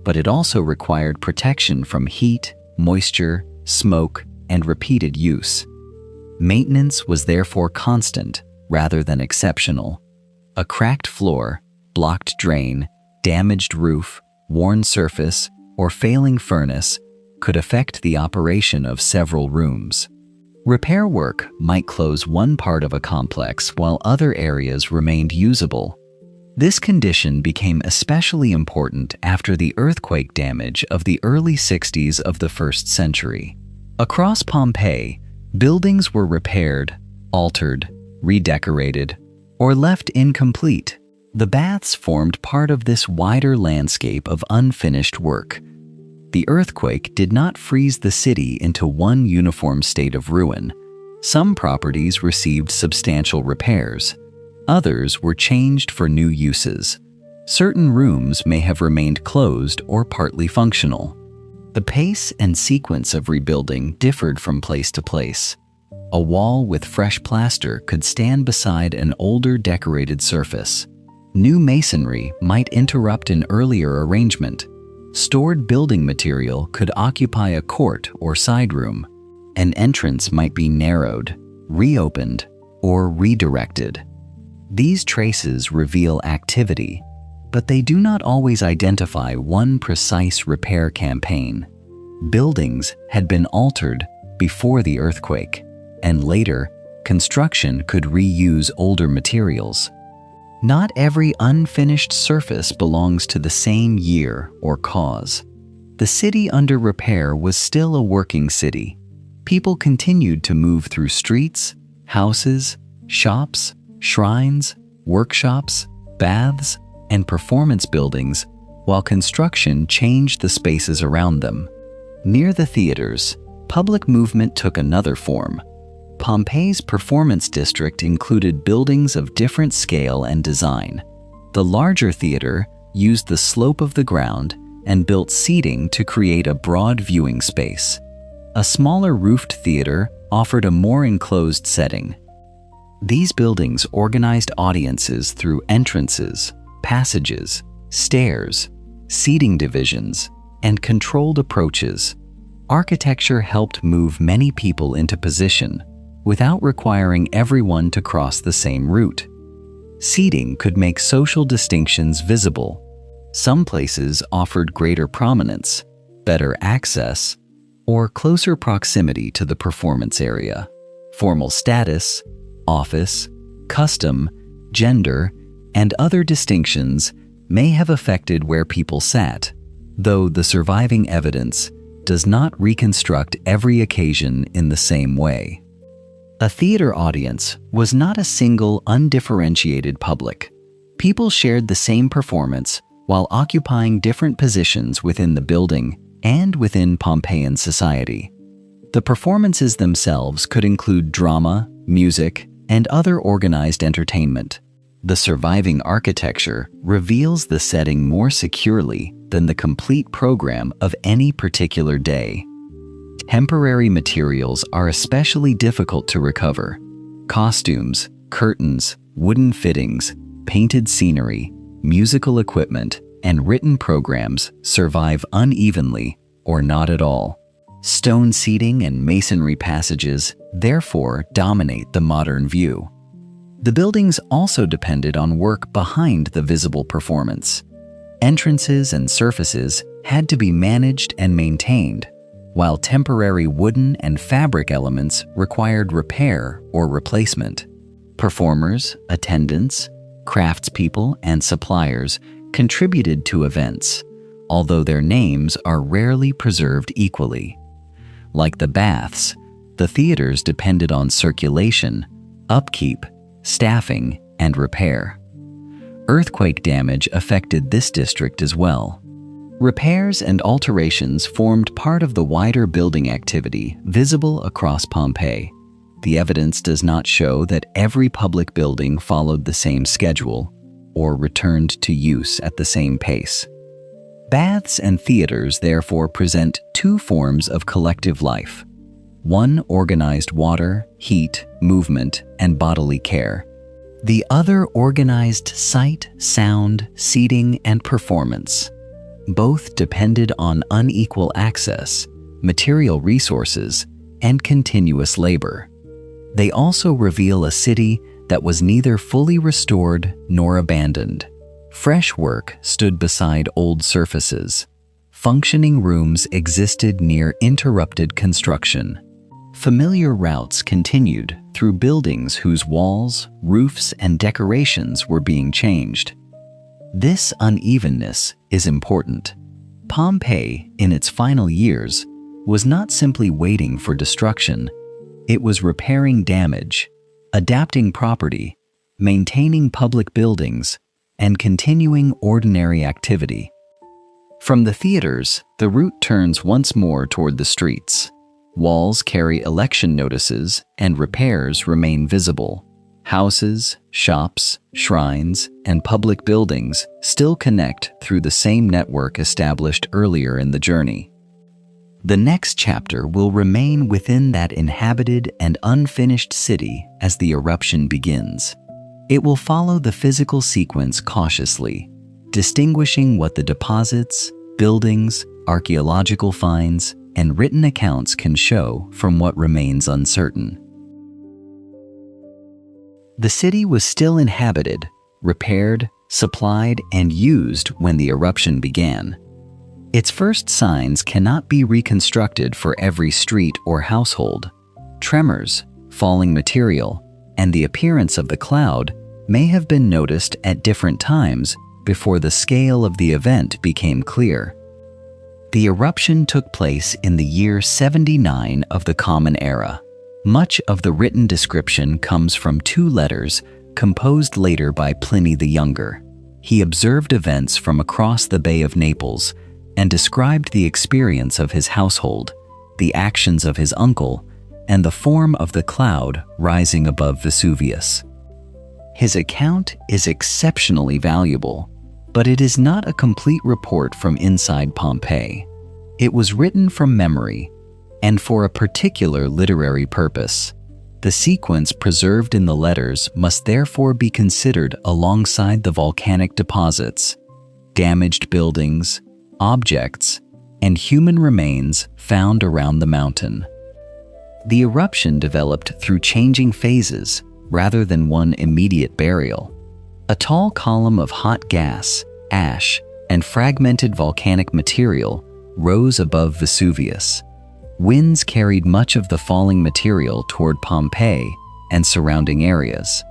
but it also required protection from heat, moisture, smoke, and repeated use. Maintenance was therefore constant rather than exceptional. A cracked floor, blocked drain, damaged roof, worn surface, or failing furnace could affect the operation of several rooms. Repair work might close one part of a complex while other areas remained usable. This condition became especially important after the earthquake damage of the early 60s of the 1st century. Across Pompeii, buildings were repaired, altered, redecorated, or left incomplete. The baths formed part of this wider landscape of unfinished work. The earthquake did not freeze the city into one uniform state of ruin. Some properties received substantial repairs. Others were changed for new uses. Certain rooms may have remained closed or partly functional. The pace and sequence of rebuilding differed from place to place. A wall with fresh plaster could stand beside an older decorated surface. New masonry might interrupt an earlier arrangement. Stored building material could occupy a court or side room. An entrance might be narrowed, reopened, or redirected. These traces reveal activity, but they do not always identify one precise repair campaign. Buildings had been altered before the earthquake, and later, construction could reuse older materials. Not every unfinished surface belongs to the same year or cause. The city under repair was still a working city. People continued to move through streets, houses, shops, shrines, workshops, baths, and performance buildings, while construction changed the spaces around them. Near the theaters, public movement took another form. Pompeii's performance district included buildings of different scale and design. The larger theater used the slope of the ground and built seating to create a broad viewing space. A smaller roofed theater offered a more enclosed setting. These buildings organized audiences through entrances, passages, stairs, seating divisions, and controlled approaches. Architecture helped move many people into position without requiring everyone to cross the same route. Seating could make social distinctions visible. Some places offered greater prominence, better access, or closer proximity to the performance area. Formal status, office, custom, gender, and other distinctions may have affected where people sat, though the surviving evidence does not reconstruct every occasion in the same way. A theater audience was not a single, undifferentiated public. People shared the same performance while occupying different positions within the building and within Pompeian society. The performances themselves could include drama, music, and other organized entertainment. The surviving architecture reveals the setting more securely than the complete program of any particular day. Temporary materials are especially difficult to recover. Costumes, curtains, wooden fittings, painted scenery, musical equipment, and written programs survive unevenly or not at all. Stone seating and masonry passages therefore dominate the modern view. The buildings also depended on work behind the visible performance. Entrances and surfaces had to be managed and maintained, while temporary wooden and fabric elements required repair or replacement. Performers, attendants, craftspeople, and suppliers contributed to events, although their names are rarely preserved equally. Like the baths, the theaters depended on circulation, upkeep, staffing, and repair. Earthquake damage affected this district as well. Repairs and alterations formed part of the wider building activity visible across Pompeii. The evidence does not show that every public building followed the same schedule or returned to use at the same pace. Baths and theaters therefore present two forms of collective life. One organized water, heat, movement, and bodily care. The other organized sight, sound, seating, and performance. Both depended on unequal access, material resources, and continuous labor. They also reveal a city that was neither fully restored nor abandoned. Fresh work stood beside old surfaces. Functioning rooms existed near interrupted construction. Familiar routes continued through buildings whose walls, roofs, and decorations were being changed. This unevenness is important. Pompeii, in its final years, was not simply waiting for destruction. It was repairing damage, adapting property, maintaining public buildings, and continuing ordinary activity. From the theaters, the route turns once more toward the streets. Walls carry election notices, and repairs remain visible. Houses, shops, shrines, and public buildings still connect through the same network established earlier in the journey. The next chapter will remain within that inhabited and unfinished city as the eruption begins. It will follow the physical sequence cautiously, distinguishing what the deposits, buildings, archaeological finds, and written accounts can show from what remains uncertain. The city was still inhabited, repaired, supplied, and used when the eruption began. Its first signs cannot be reconstructed for every street or household. Tremors, falling material, and the appearance of the cloud may have been noticed at different times before the scale of the event became clear. The eruption took place in the year 79 of the Common Era. Much of the written description comes from two letters composed later by Pliny the Younger. He observed events from across the Bay of Naples and described the experience of his household, the actions of his uncle, and the form of the cloud rising above Vesuvius. His account is exceptionally valuable, but it is not a complete report from inside Pompeii. It was written from memory and for a particular literary purpose. The sequence preserved in the letters must therefore be considered alongside the volcanic deposits, damaged buildings, objects, and human remains found around the mountain. The eruption developed through changing phases rather than one immediate burial. A tall column of hot gas, ash, and fragmented volcanic material rose above Vesuvius. Winds carried much of the falling material toward Pompeii and surrounding areas.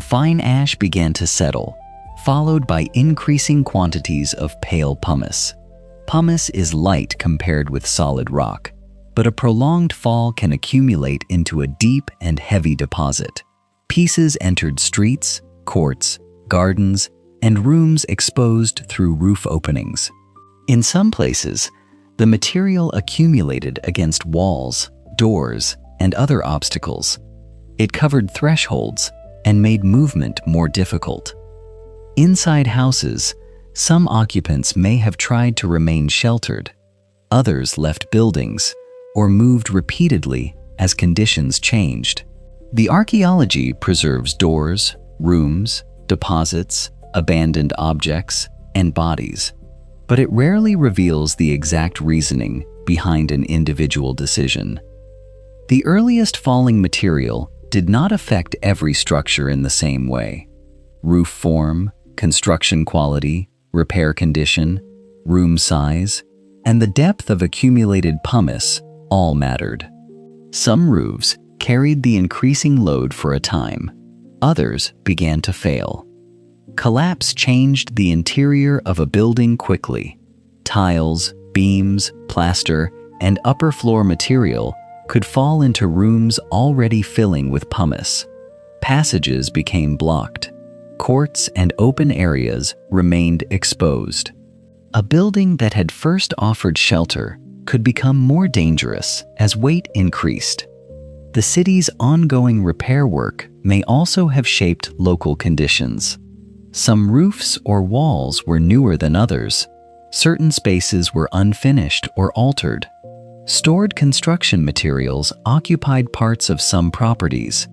Fine ash began to settle, followed by increasing quantities of pale pumice. Pumice is light compared with solid rock, but a prolonged fall can accumulate into a deep and heavy deposit. Pieces entered streets, courts, gardens, and rooms exposed through roof openings. In some places, the material accumulated against walls, doors, and other obstacles. It covered thresholds and made movement more difficult. Inside houses, some occupants may have tried to remain sheltered. Others left buildings or moved repeatedly as conditions changed. The archaeology preserves doors, rooms, deposits, abandoned objects, and bodies, but it rarely reveals the exact reasoning behind an individual decision. The earliest falling material did not affect every structure in the same way. Roof form, construction quality, repair condition, room size, and the depth of accumulated pumice all mattered. Some roofs carried the increasing load for a time. Others began to fail. Collapse changed the interior of a building quickly. Tiles, beams, plaster, and upper floor material could fall into rooms already filling with pumice. Passages became blocked. Courts and open areas remained exposed. A building that had first offered shelter could become more dangerous as weight increased. The city's ongoing repair work may also have shaped local conditions. Some roofs or walls were newer than others. Certain spaces were unfinished or altered. Stored construction materials occupied parts of some properties.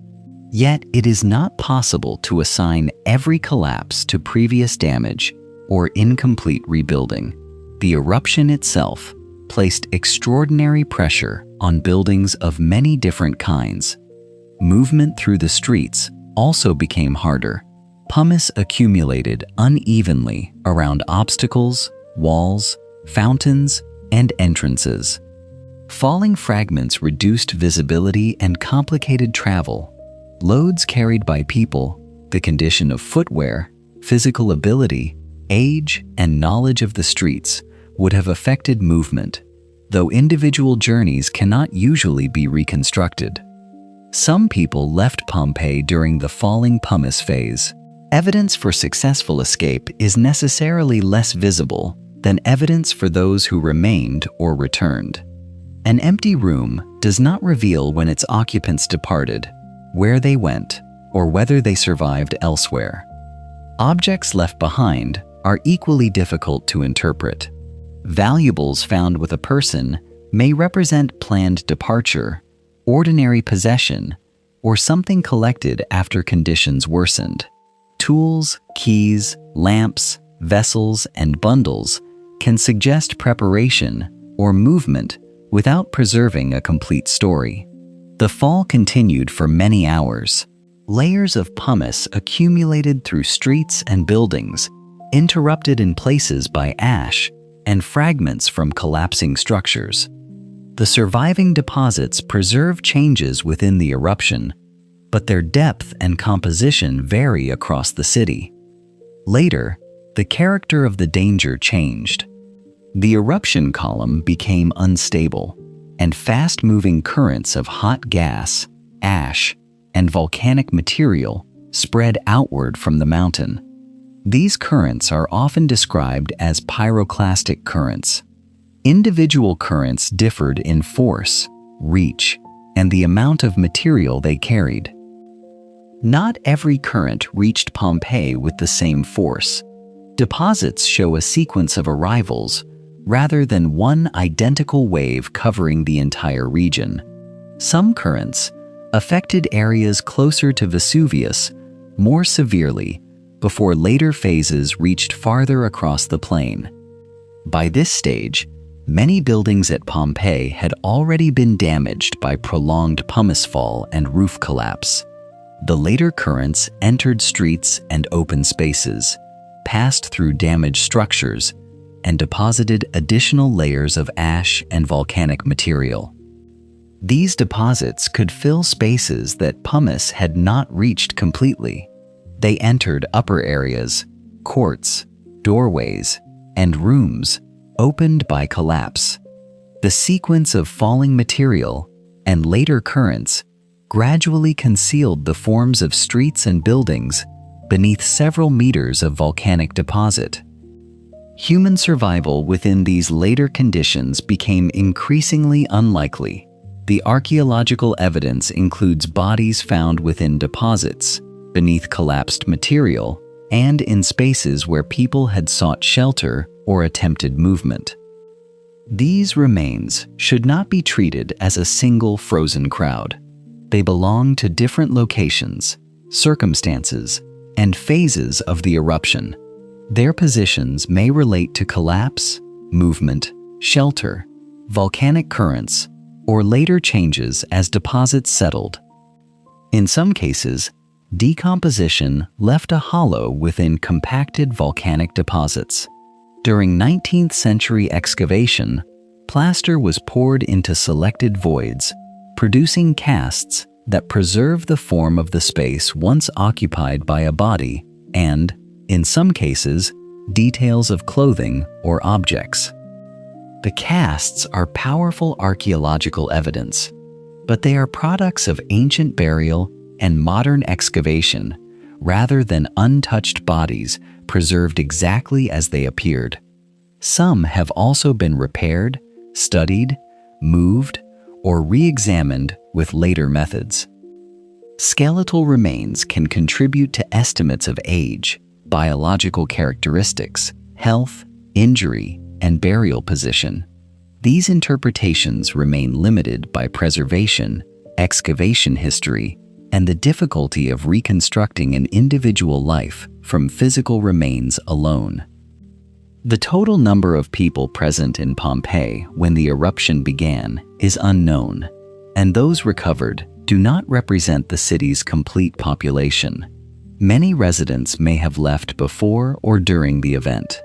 Yet it is not possible to assign every collapse to previous damage or incomplete rebuilding. The eruption itself placed extraordinary pressure on buildings of many different kinds. Movement through the streets also became harder. Pumice accumulated unevenly around obstacles, walls, fountains, and entrances. Falling fragments reduced visibility and complicated travel. Loads carried by people, the condition of footwear, physical ability, age, and knowledge of the streets would have affected movement, though individual journeys cannot usually be reconstructed. Some people left Pompeii during the falling pumice phase. Evidence for successful escape is necessarily less visible than evidence for those who remained or returned. An empty room does not reveal when its occupants departed, where they went, or whether they survived elsewhere. Objects left behind are equally difficult to interpret. Valuables found with a person may represent planned departure, ordinary possession, or something collected after conditions worsened. Tools, keys, lamps, vessels, and bundles can suggest preparation or movement without preserving a complete story. The fall continued for many hours. Layers of pumice accumulated through streets and buildings, interrupted in places by ash and fragments from collapsing structures. The surviving deposits preserve changes within the eruption, but their depth and composition vary across the city. Later, the character of the danger changed. The eruption column became unstable, and fast-moving currents of hot gas, ash, and volcanic material spread outward from the mountain. These currents are often described as pyroclastic currents. Individual currents differed in force, reach, and the amount of material they carried. Not every current reached Pompeii with the same force. Deposits show a sequence of arrivals rather than one identical wave covering the entire region. Some currents, affected areas closer to Vesuvius more severely before later phases reached farther across the plain. By this stage, many buildings at Pompeii had already been damaged by prolonged pumice fall and roof collapse. The later currents entered streets and open spaces, passed through damaged structures, and deposited additional layers of ash and volcanic material. These deposits could fill spaces that pumice had not reached completely. They entered upper areas, courts, doorways, and rooms opened by collapse. The sequence of falling material and later currents gradually concealed the forms of streets and buildings beneath several meters of volcanic deposit. Human survival within these later conditions became increasingly unlikely. The archaeological evidence includes bodies found within deposits, beneath collapsed material, and in spaces where people had sought shelter or attempted movement. These remains should not be treated as a single frozen crowd. They belong to different locations, circumstances, and phases of the eruption. Their positions may relate to collapse, movement, shelter, volcanic currents, or later changes as deposits settled. In some cases, decomposition left a hollow within compacted volcanic deposits. During 19th century excavation, plaster was poured into selected voids, producing casts that preserve the form of the space once occupied by a body and, in some cases, details of clothing or objects. The casts are powerful archaeological evidence, but they are products of ancient burial and modern excavation rather than untouched bodies preserved exactly as they appeared. Some have also been repaired, studied, moved, or re-examined with later methods. Skeletal remains can contribute to estimates of age, biological characteristics, health, injury, and burial position. These interpretations remain limited by preservation, excavation history, and the difficulty of reconstructing an individual life from physical remains alone. The total number of people present in Pompeii when the eruption began is unknown, and those recovered do not represent the city's complete population. Many residents may have left before or during the event.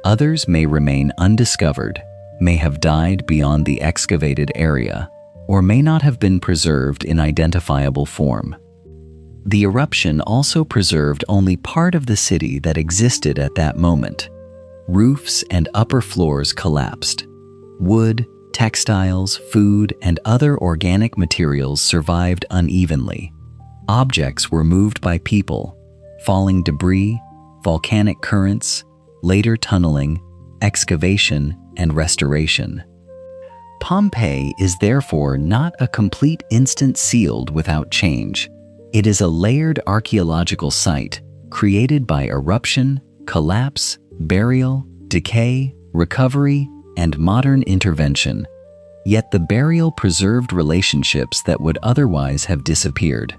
Others may remain undiscovered, may have died beyond the excavated area, or may not have been preserved in identifiable form. The eruption also preserved only part of the city that existed at that moment. Roofs and upper floors collapsed. Wood, textiles, food, and other organic materials survived unevenly. Objects were moved by people, falling debris, volcanic currents, later tunneling, excavation, and restoration. Pompeii is therefore not a complete instant sealed without change. It is a layered archaeological site created by eruption, collapse, burial, decay, recovery, and modern intervention. Yet the burial preserved relationships that would otherwise have disappeared.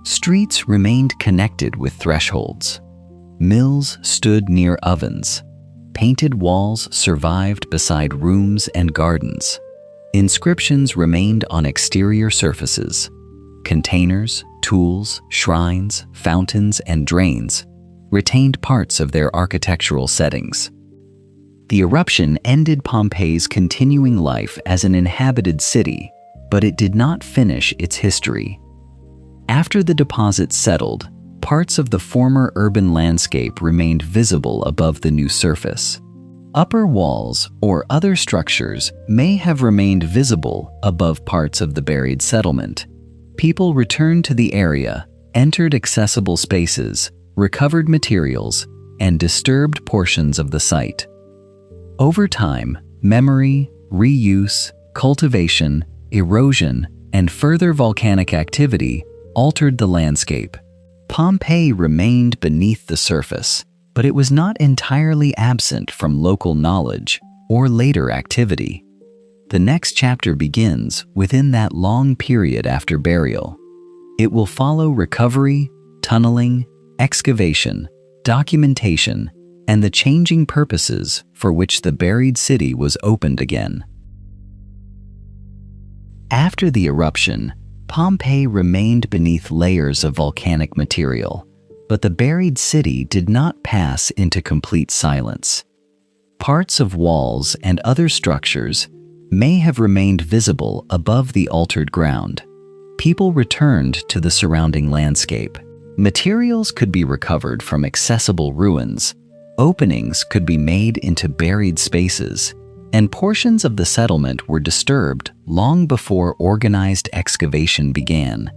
Streets remained connected with thresholds. Mills stood near ovens. Painted walls survived beside rooms and gardens. Inscriptions remained on exterior surfaces. Containers, tools, shrines, fountains, and drains retained parts of their architectural settings. The eruption ended Pompeii's continuing life as an inhabited city, but it did not finish its history. After the deposit settled, parts of the former urban landscape remained visible above the new surface. Upper walls or other structures may have remained visible above parts of the buried settlement. People returned to the area, entered accessible spaces, recovered materials, and disturbed portions of the site. Over time, memory, reuse, cultivation, erosion, and further volcanic activity altered the landscape. Pompeii remained beneath the surface, but it was not entirely absent from local knowledge or later activity. The next chapter begins within that long period after burial, It will follow recovery, tunneling, excavation, documentation, and the changing purposes for which the buried city was opened again. After the eruption, Pompeii remained beneath layers of volcanic material, but the buried city did not pass into complete silence. Parts of walls and other structures may have remained visible above the altered ground. People returned to the surrounding landscape. Materials could be recovered from accessible ruins, openings could be made into buried spaces, and portions of the settlement were disturbed long before organized excavation began.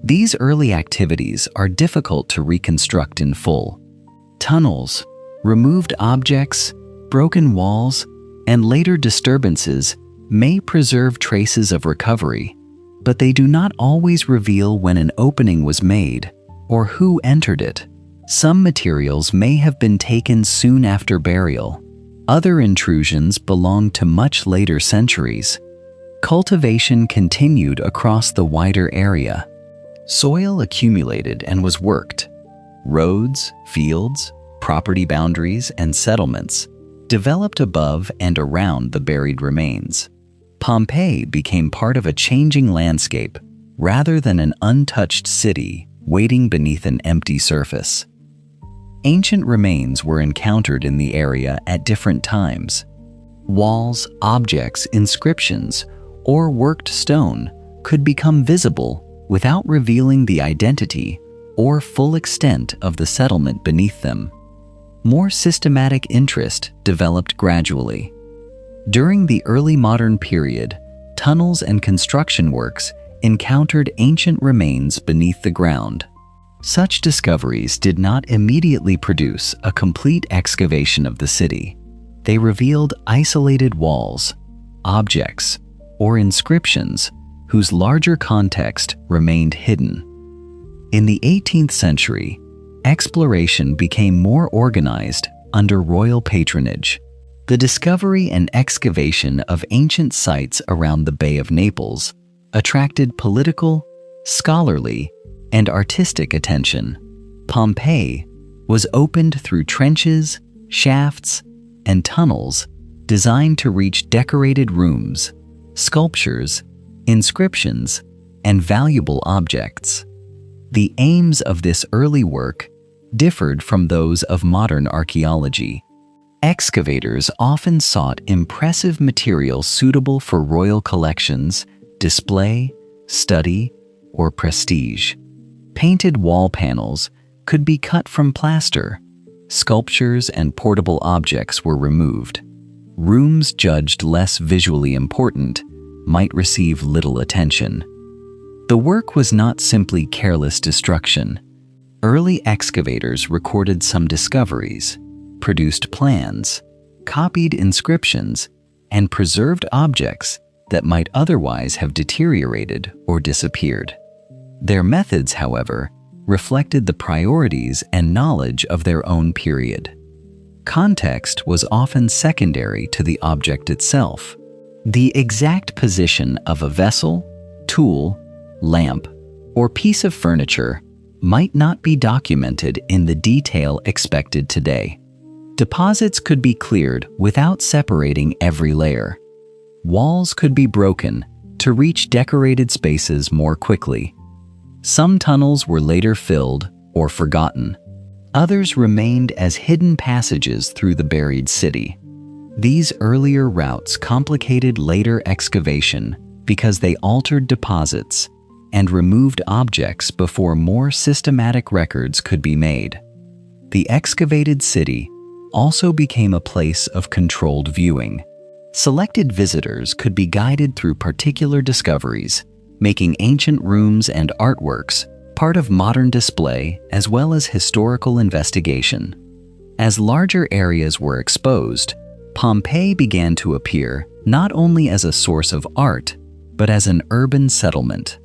These early activities are difficult to reconstruct in full. Tunnels, removed objects, broken walls, and later disturbances may preserve traces of recovery, but they do not always reveal when an opening was made or who entered it. Some materials may have been taken soon after burial. Other intrusions belong to much later centuries. Cultivation continued across the wider area. Soil accumulated and was worked. Roads, fields, property boundaries, and settlements developed above and around the buried remains. Pompeii became part of a changing landscape rather than an untouched city waiting beneath an empty surface. Ancient remains were encountered in the area at different times. Walls, objects, inscriptions, or worked stone could become visible without revealing the identity or full extent of the settlement beneath them. More systematic interest developed gradually. During the early modern period, tunnels and construction works encountered ancient remains beneath the ground. Such discoveries did not immediately produce a complete excavation of the city. They revealed isolated walls, objects, or inscriptions whose larger context remained hidden. In the 18th century, exploration became more organized under royal patronage. The discovery and excavation of ancient sites around the Bay of Naples attracted political, scholarly, and artistic attention. Pompeii was opened through trenches, shafts, and tunnels designed to reach decorated rooms, sculptures, inscriptions, and valuable objects. The aims of this early work differed from those of modern archaeology. Excavators often sought impressive material suitable for royal collections, display, study, or prestige. Painted wall panels could be cut from plaster. Sculptures and portable objects were removed. Rooms judged less visually important might receive little attention. The work was not simply careless destruction. Early excavators recorded some discoveries, produced plans, copied inscriptions, and preserved objects that might otherwise have deteriorated or disappeared. Their methods, however, reflected the priorities and knowledge of their own period. Context was often secondary to the object itself. The exact position of a vessel, tool, lamp, or piece of furniture might not be documented in the detail expected today. Deposits could be cleared without separating every layer. Walls could be broken to reach decorated spaces more quickly. Some tunnels were later filled or forgotten. Others remained as hidden passages through the buried city. These earlier routes complicated later excavation because they altered deposits and removed objects before more systematic records could be made. The excavated city also became a place of controlled viewing. Selected visitors could be guided through particular discoveries, making ancient rooms and artworks part of modern display as well as historical investigation. As larger areas were exposed, Pompeii began to appear not only as a source of art, but as an urban settlement.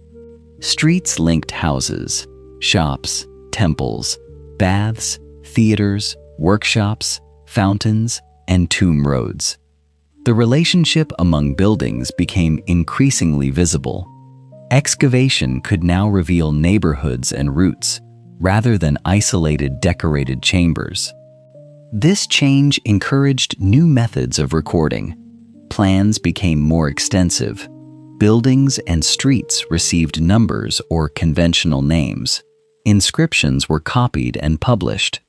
Streets linked houses, shops, temples, baths, theaters, workshops, fountains, and tomb roads. The relationship among buildings became increasingly visible. Excavation could now reveal neighborhoods and routes, rather than isolated decorated chambers. This change encouraged new methods of recording. Plans became more extensive. Buildings and streets received numbers or conventional names. Inscriptions were copied and published.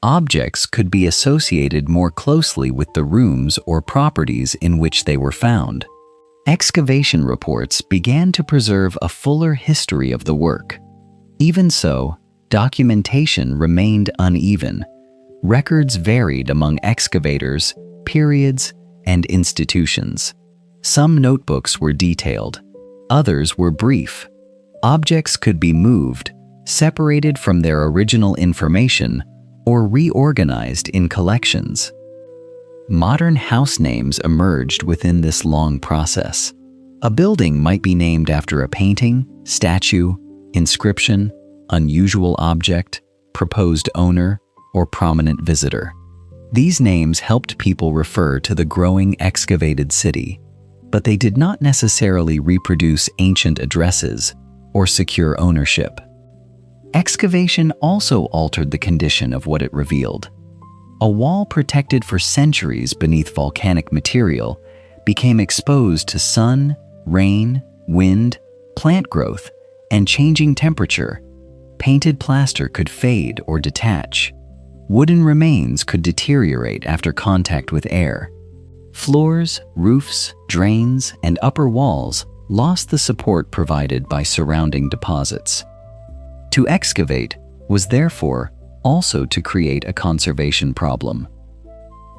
Objects could be associated more closely with the rooms or properties in which they were found. Excavation reports began to preserve a fuller history of the work. Even so, documentation remained uneven. Records varied among excavators, periods, and institutions. Some notebooks were detailed, others were brief. Objects could be moved, separated from their original information, or reorganized in collections. Modern house names emerged within this long process. A building might be named after a painting, statue, inscription, unusual object, proposed owner, or prominent visitor. These names helped people refer to the growing excavated city, but they did not necessarily reproduce ancient addresses or secure ownership. Excavation also altered the condition of what it revealed. A wall protected for centuries beneath volcanic material became exposed to sun, rain, wind, plant growth, and changing temperature. Painted plaster could fade or detach. Wooden remains could deteriorate after contact with air. Floors, roofs, drains, and upper walls lost the support provided by surrounding deposits. To excavate was therefore also to create a conservation problem.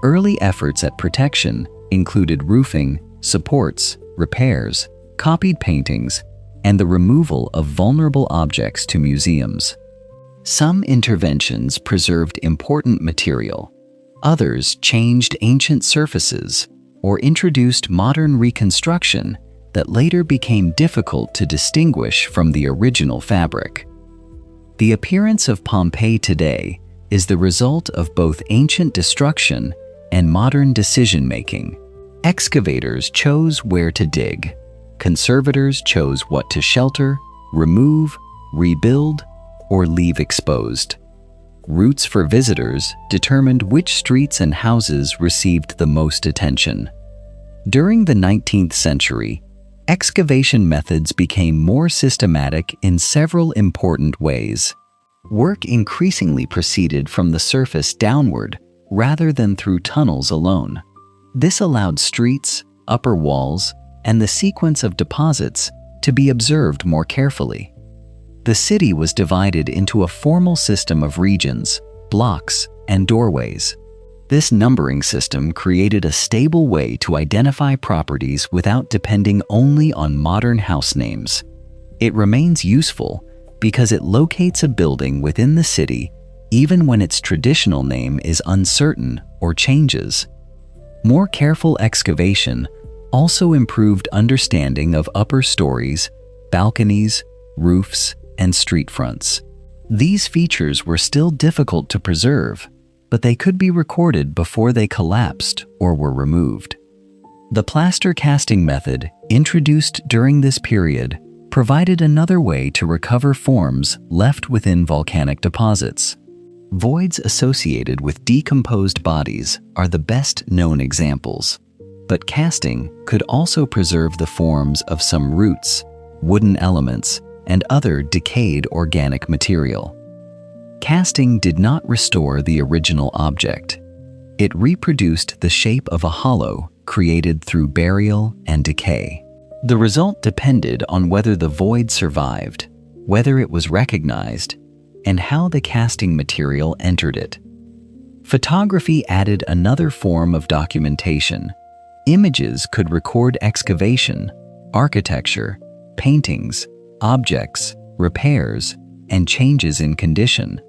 Early efforts at protection included roofing, supports, repairs, copied paintings, and the removal of vulnerable objects to museums. Some interventions preserved important material. Others changed ancient surfaces or introduced modern reconstruction that later became difficult to distinguish from the original fabric. The appearance of Pompeii today is the result of both ancient destruction and modern decision-making. Excavators chose where to dig. Conservators chose what to shelter, remove, rebuild, or leave exposed. Routes for visitors determined which streets and houses received the most attention. During the 19th century, excavation methods became more systematic in several important ways. Work increasingly proceeded from the surface downward rather than through tunnels alone. This allowed streets, upper walls, and the sequence of deposits to be observed more carefully. The city was divided into a formal system of regions, blocks, and doorways. This numbering system created a stable way to identify properties without depending only on modern house names. It remains useful because it locates a building within the city even when its traditional name is uncertain or changes. More careful excavation also improved understanding of upper stories, balconies, roofs, and street fronts. These features were still difficult to preserve, but they could be recorded before they collapsed or were removed. The plaster casting method, introduced during this period, provided another way to recover forms left within volcanic deposits. Voids associated with decomposed bodies are the best known examples, but casting could also preserve the forms of some roots, wooden elements, and other decayed organic material. Casting did not restore the original object. It reproduced the shape of a hollow created through burial and decay. The result depended on whether the void survived, whether it was recognized, and how the casting material entered it. Photography added another form of documentation. Images could record excavation, architecture, paintings, objects, repairs, and changes in condition.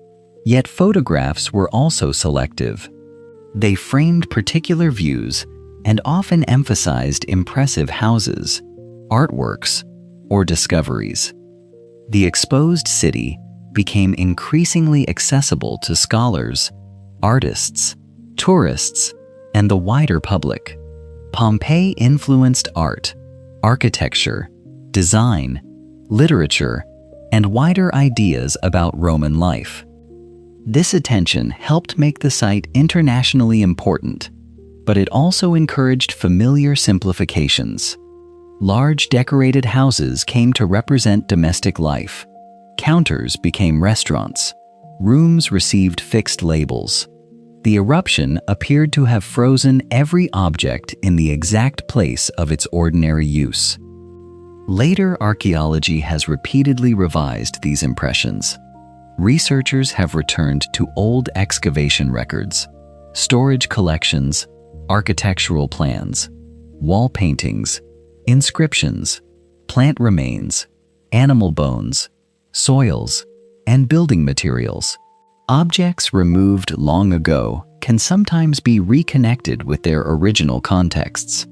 Yet photographs were also selective. They framed particular views and often emphasized impressive houses, artworks, or discoveries. The exposed city became increasingly accessible to scholars, artists, tourists, and the wider public. Pompeii influenced art, architecture, design, literature, and wider ideas about Roman life. This attention helped make the site internationally important, but it also encouraged familiar simplifications. Large decorated houses came to represent domestic life. Counters became restaurants. Rooms received fixed labels. The eruption appeared to have frozen every object in the exact place of its ordinary use. Later archaeology has repeatedly revised these impressions. Researchers have returned to old excavation records, storage collections, architectural plans, wall paintings, inscriptions, plant remains, animal bones, soils, and building materials. Objects removed long ago can sometimes be reconnected with their original contexts.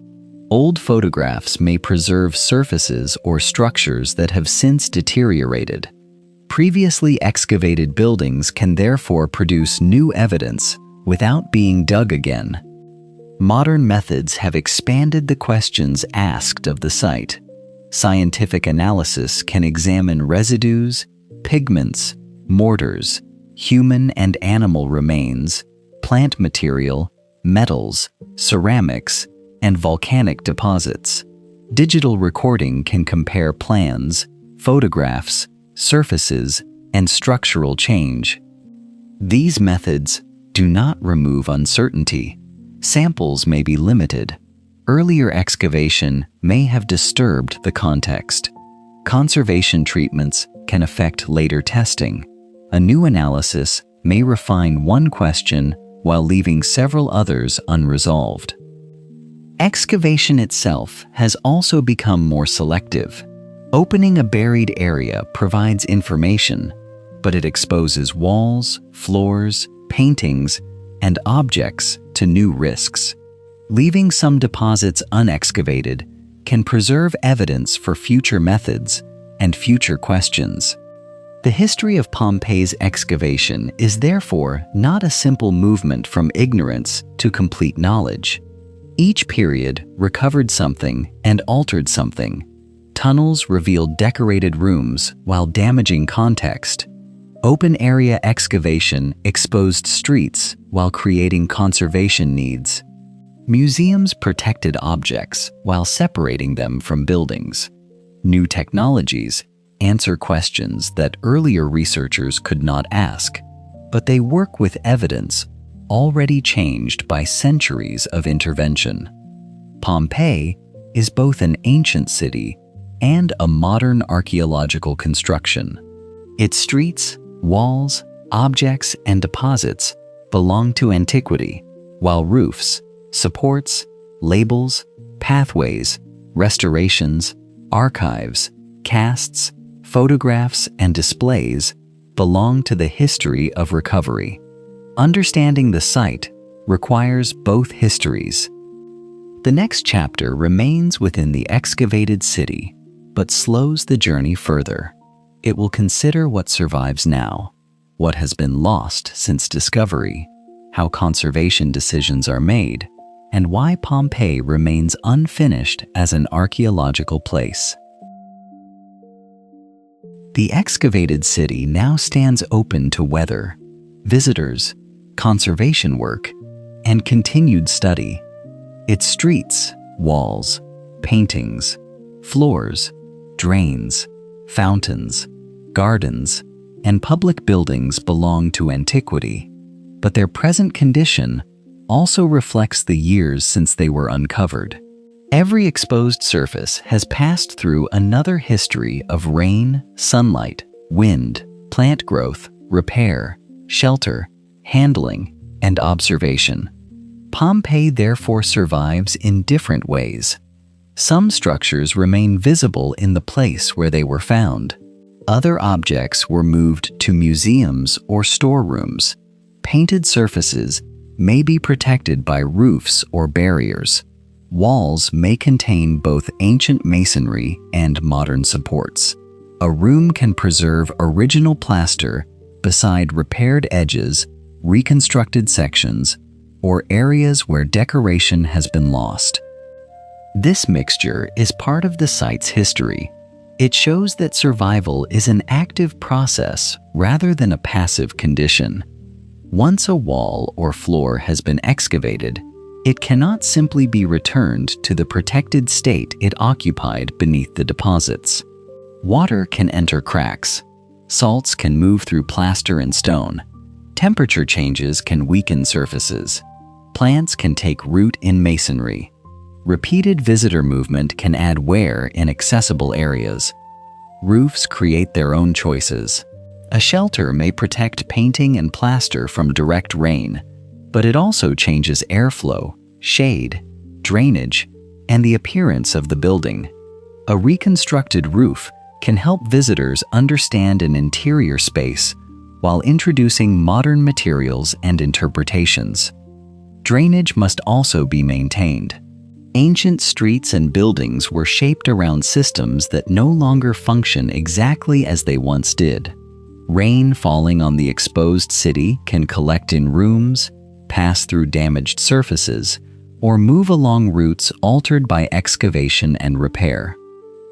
Old photographs may preserve surfaces or structures that have since deteriorated. Previously excavated buildings can therefore produce new evidence without being dug again. Modern methods have expanded the questions asked of the site. Scientific analysis can examine residues, pigments, mortars, human and animal remains, plant material, metals, ceramics, and volcanic deposits. Digital recording can compare plans, photographs, surfaces, and structural change. These methods do not remove uncertainty. Samples may be limited. Earlier excavation may have disturbed the context. Conservation treatments can affect later testing. A new analysis may refine one question while leaving several others unresolved. Excavation itself has also become more selective. Opening a buried area provides information, but it exposes walls, floors, paintings, and objects to new risks. Leaving some deposits unexcavated can preserve evidence for future methods and future questions. The history of Pompeii's excavation is therefore not a simple movement from ignorance to complete knowledge. Each period recovered something and altered something. Tunnels revealed decorated rooms while damaging context. Open area excavation exposed streets while creating conservation needs. Museums protected objects while separating them from buildings. New technologies answer questions that earlier researchers could not ask, but they work with evidence already changed by centuries of intervention. Pompeii is both an ancient city and a modern archaeological construction. Its streets, walls, objects, and deposits belong to antiquity, while roofs, supports, labels, pathways, restorations, archives, casts, photographs, and displays belong to the history of recovery. Understanding the site requires both histories. The next chapter remains within the excavated city, but slows the journey further. It will consider what survives now, what has been lost since discovery, how conservation decisions are made, and why Pompeii remains unfinished as an archaeological place. The excavated city now stands open to weather, visitors, conservation work, and continued study. Its streets, walls, paintings, floors, drains, fountains, gardens, and public buildings belong to antiquity, but their present condition also reflects the years since they were uncovered. Every exposed surface has passed through another history of rain, sunlight, wind, plant growth, repair, shelter, handling, and observation. Pompeii therefore survives in different ways. Some structures remain visible in the place where they were found. Other objects were moved to museums or storerooms. Painted surfaces may be protected by roofs or barriers. Walls may contain both ancient masonry and modern supports. A room can preserve original plaster beside repaired edges, reconstructed sections, or areas where decoration has been lost. This mixture is part of the site's history. It shows that survival is an active process rather than a passive condition. Once a wall or floor has been excavated, it cannot simply be returned to the protected state it occupied beneath the deposits. Water can enter cracks. Salts can move through plaster and stone. Temperature changes can weaken surfaces. Plants can take root in masonry. Repeated visitor movement can add wear in accessible areas. Roofs create their own choices. A shelter may protect painting and plaster from direct rain, but it also changes airflow, shade, drainage, and the appearance of the building. A reconstructed roof can help visitors understand an interior space while introducing modern materials and interpretations. Drainage must also be maintained. Ancient streets and buildings were shaped around systems that no longer function exactly as they once did. Rain falling on the exposed city can collect in rooms, pass through damaged surfaces, or move along routes altered by excavation and repair.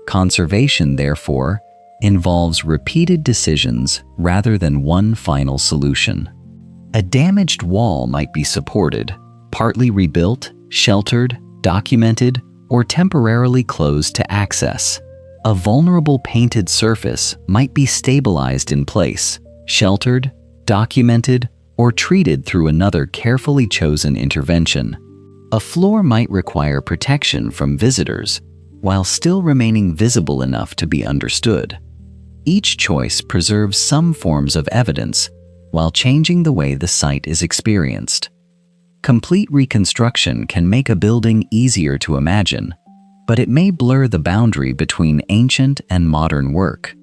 Conservation, therefore, involves repeated decisions rather than one final solution. A damaged wall might be supported, partly rebuilt, sheltered, documented, or temporarily closed to access. A vulnerable painted surface might be stabilized in place, sheltered, documented, or treated through another carefully chosen intervention. A floor might require protection from visitors while still remaining visible enough to be understood. Each choice preserves some forms of evidence while changing the way the site is experienced. Complete reconstruction can make a building easier to imagine, but it may blur the boundary between ancient and modern work.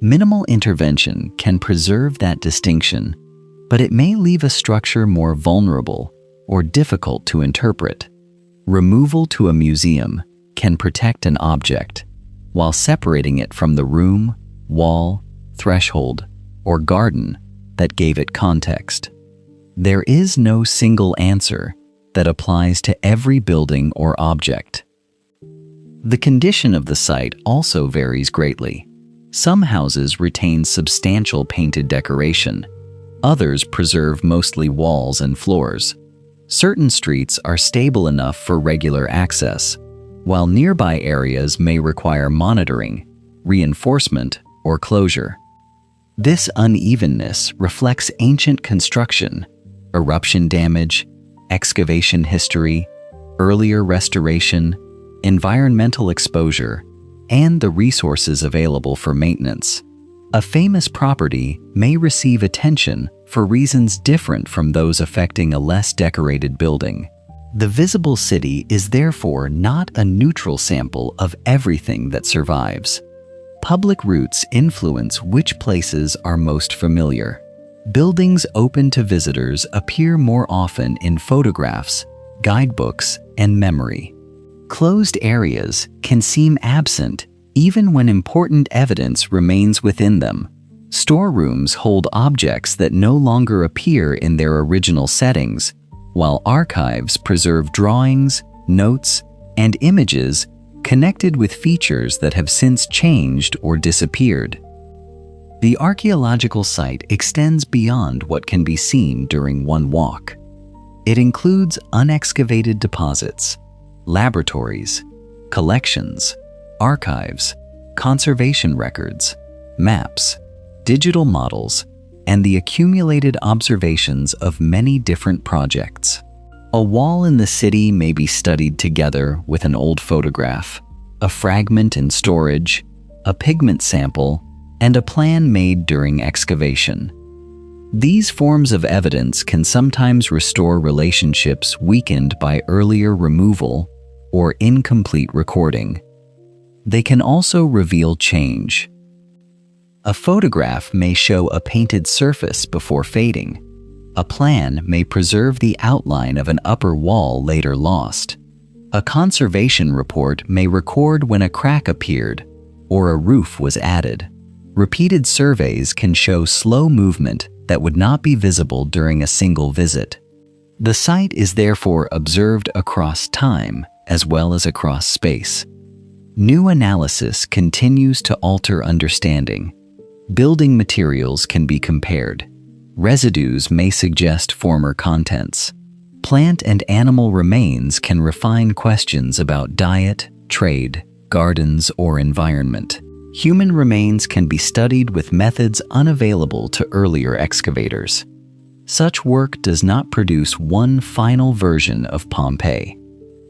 Minimal intervention can preserve that distinction, but it may leave a structure more vulnerable or difficult to interpret. Removal to a museum can protect an object, while separating it from the room, wall, threshold, or garden that gave it context. There is no single answer that applies to every building or object. The condition of the site also varies greatly. Some houses retain substantial painted decoration. Others preserve mostly walls and floors. Certain streets are stable enough for regular access, while nearby areas may require monitoring, reinforcement, or closure. This unevenness reflects ancient construction, eruption damage, excavation history, earlier restoration, environmental exposure, and the resources available for maintenance. A famous property may receive attention for reasons different from those affecting a less decorated building. The visible city is therefore not a neutral sample of everything that survives. Public routes influence which places are most familiar. Buildings open to visitors appear more often in photographs, guidebooks, and memory. Closed areas can seem absent even when important evidence remains within them. Storerooms hold objects that no longer appear in their original settings, while archives preserve drawings, notes, and images connected with features that have since changed or disappeared. The archaeological site extends beyond what can be seen during one walk. It includes unexcavated deposits, laboratories, collections, archives, conservation records, maps, digital models, and the accumulated observations of many different projects. A wall in the city may be studied together with an old photograph, a fragment in storage, a pigment sample, and a plan made during excavation. These forms of evidence can sometimes restore relationships weakened by earlier removal or incomplete recording. They can also reveal change. A photograph may show a painted surface before fading. A plan may preserve the outline of an upper wall later lost. A conservation report may record when a crack appeared or a roof was added. Repeated surveys can show slow movement that would not be visible during a single visit. The site is therefore observed across time as well as across space. New analysis continues to alter understanding. Building materials can be compared. Residues may suggest former contents. Plant and animal remains can refine questions about diet, trade, gardens, or environment. Human remains can be studied with methods unavailable to earlier excavators. Such work does not produce one final version of Pompeii.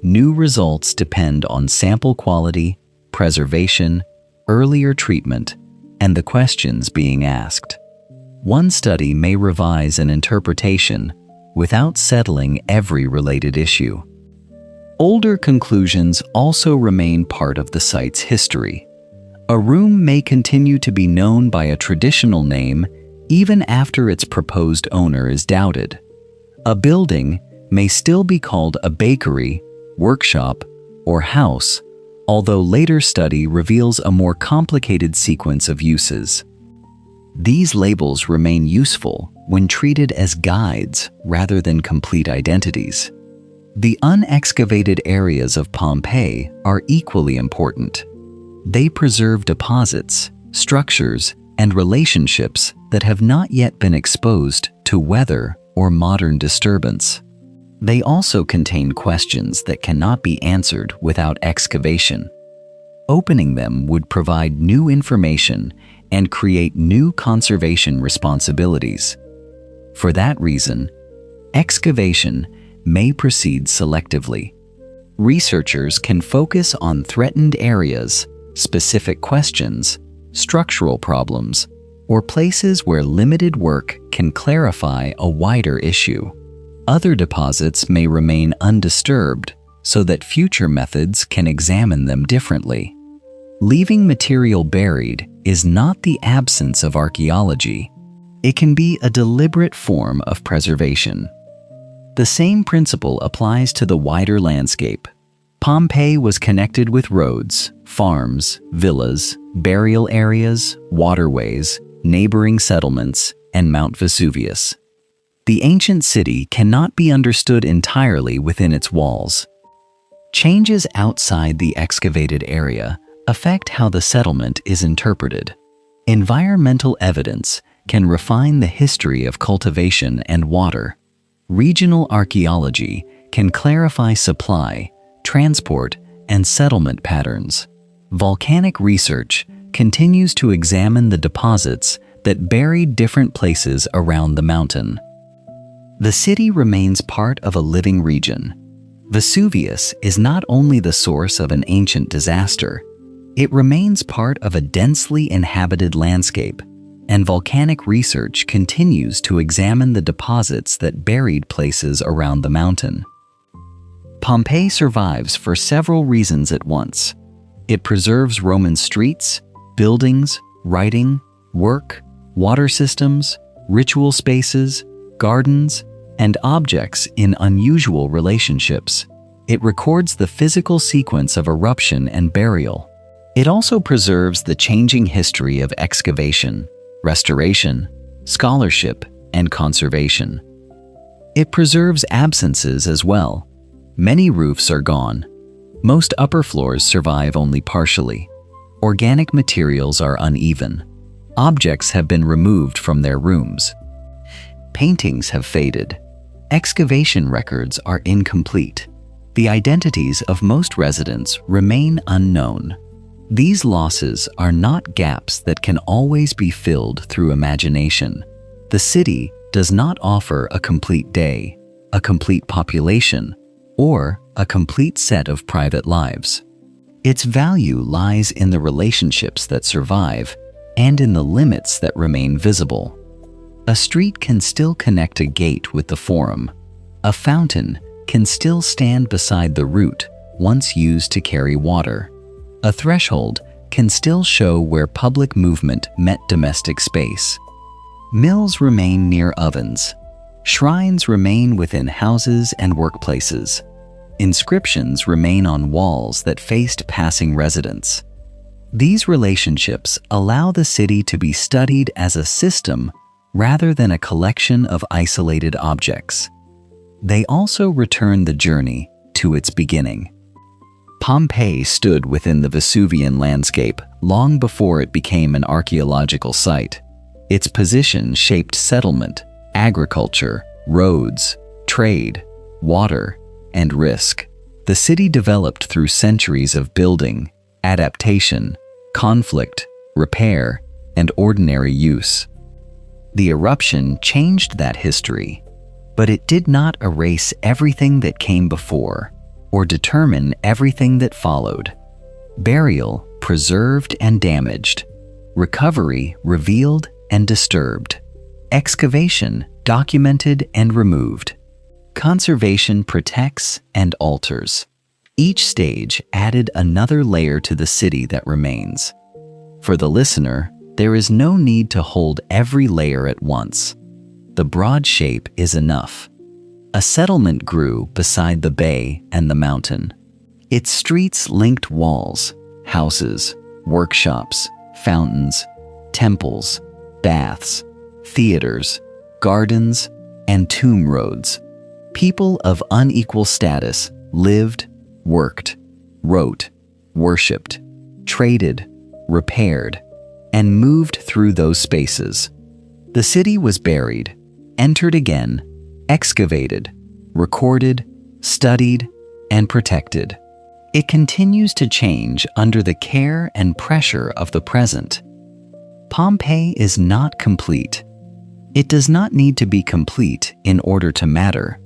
New results depend on sample quality, preservation, earlier treatment, and the questions being asked. One study may revise an interpretation without settling every related issue. Older conclusions also remain part of the site's history. A room may continue to be known by a traditional name even after its proposed owner is doubted. A building may still be called a bakery, workshop, or house, although later study reveals a more complicated sequence of uses. These labels remain useful when treated as guides rather than complete identities. The unexcavated areas of Pompeii are equally important. They preserve deposits, structures, and relationships that have not yet been exposed to weather or modern disturbance. They also contain questions that cannot be answered without excavation. Opening them would provide new information and create new conservation responsibilities. For that reason, excavation may proceed selectively. Researchers can focus on threatened areas, specific questions, structural problems, or places where limited work can clarify a wider issue. Other deposits may remain undisturbed so that future methods can examine them differently. Leaving material buried is not the absence of archaeology. It can be a deliberate form of preservation. The same principle applies to the wider landscape. Pompeii was connected with roads, farms, villas, burial areas, waterways, neighboring settlements, and Mount Vesuvius. The ancient city cannot be understood entirely within its walls. Changes outside the excavated area affect how the settlement is interpreted. Environmental evidence can refine the history of cultivation and water. Regional archaeology can clarify supply, transport, and settlement patterns. Volcanic research continues to examine the deposits that buried different places around the mountain. The city remains part of a living region. Vesuvius is not only the source of an ancient disaster, it remains part of a densely inhabited landscape, and volcanic research continues to examine the deposits that buried places around the mountain. Pompeii survives for several reasons at once. It preserves Roman streets, buildings, writing, work, water systems, ritual spaces, gardens, and objects in unusual relationships. It records the physical sequence of eruption and burial. It also preserves the changing history of excavation, restoration, scholarship, and conservation. It preserves absences as well. Many roofs are gone. Most upper floors survive only partially. Organic materials are uneven. Objects have been removed from their rooms. Paintings have faded. Excavation records are incomplete. The identities of most residents remain unknown. These losses are not gaps that can always be filled through imagination. The city does not offer a complete day, a complete population, or a complete set of private lives. Its value lies in the relationships that survive and in the limits that remain visible. A street can still connect a gate with the forum. A fountain can still stand beside the route once used to carry water. A threshold can still show where public movement met domestic space. Mills remain near ovens. Shrines remain within houses and workplaces. Inscriptions remain on walls that faced passing residents. These relationships allow the city to be studied as a system rather than a collection of isolated objects. They also return the journey to its beginning. Pompeii stood within the Vesuvian landscape long before it became an archaeological site. Its position shaped settlement, agriculture, roads, trade, water, and risk. The city developed through centuries of building, adaptation, conflict, repair, and ordinary use. The eruption changed that history, but it did not erase everything that came before or determine everything that followed. Burial preserved and damaged. Recovery revealed and disturbed. Excavation documented and removed. Conservation protects and alters. Each stage added another layer to the city that remains. For the listener, there is no need to hold every layer at once. The broad shape is enough. A settlement grew beside the bay and the mountain. Its streets linked walls, houses, workshops, fountains, temples, baths, theaters, gardens, and tomb roads. People of unequal status lived, worked, wrote, worshipped, traded, repaired, and moved through those spaces. The city was buried, entered again, excavated, recorded, studied, and protected. It continues to change under the care and pressure of the present. Pompeii is not complete. It does not need to be complete in order to matter.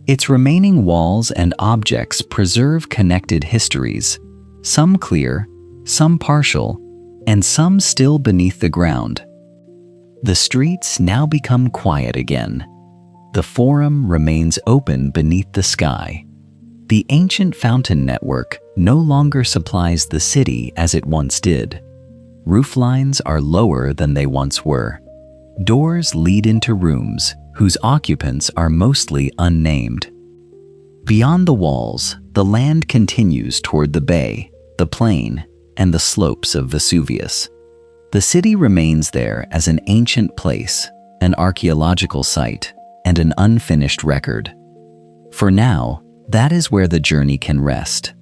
Its remaining walls and objects preserve connected histories, some clear, some partial, and some still beneath the ground. The streets now become quiet again. The forum remains open beneath the sky. The ancient fountain network no longer supplies the city as it once did. Rooflines are lower than they once were. Doors lead into rooms whose occupants are mostly unnamed. Beyond the walls, the land continues toward the bay, the plain, and the slopes of Vesuvius. The city remains there as an ancient place, an archaeological site, and an unfinished record. For now, that is where the journey can rest.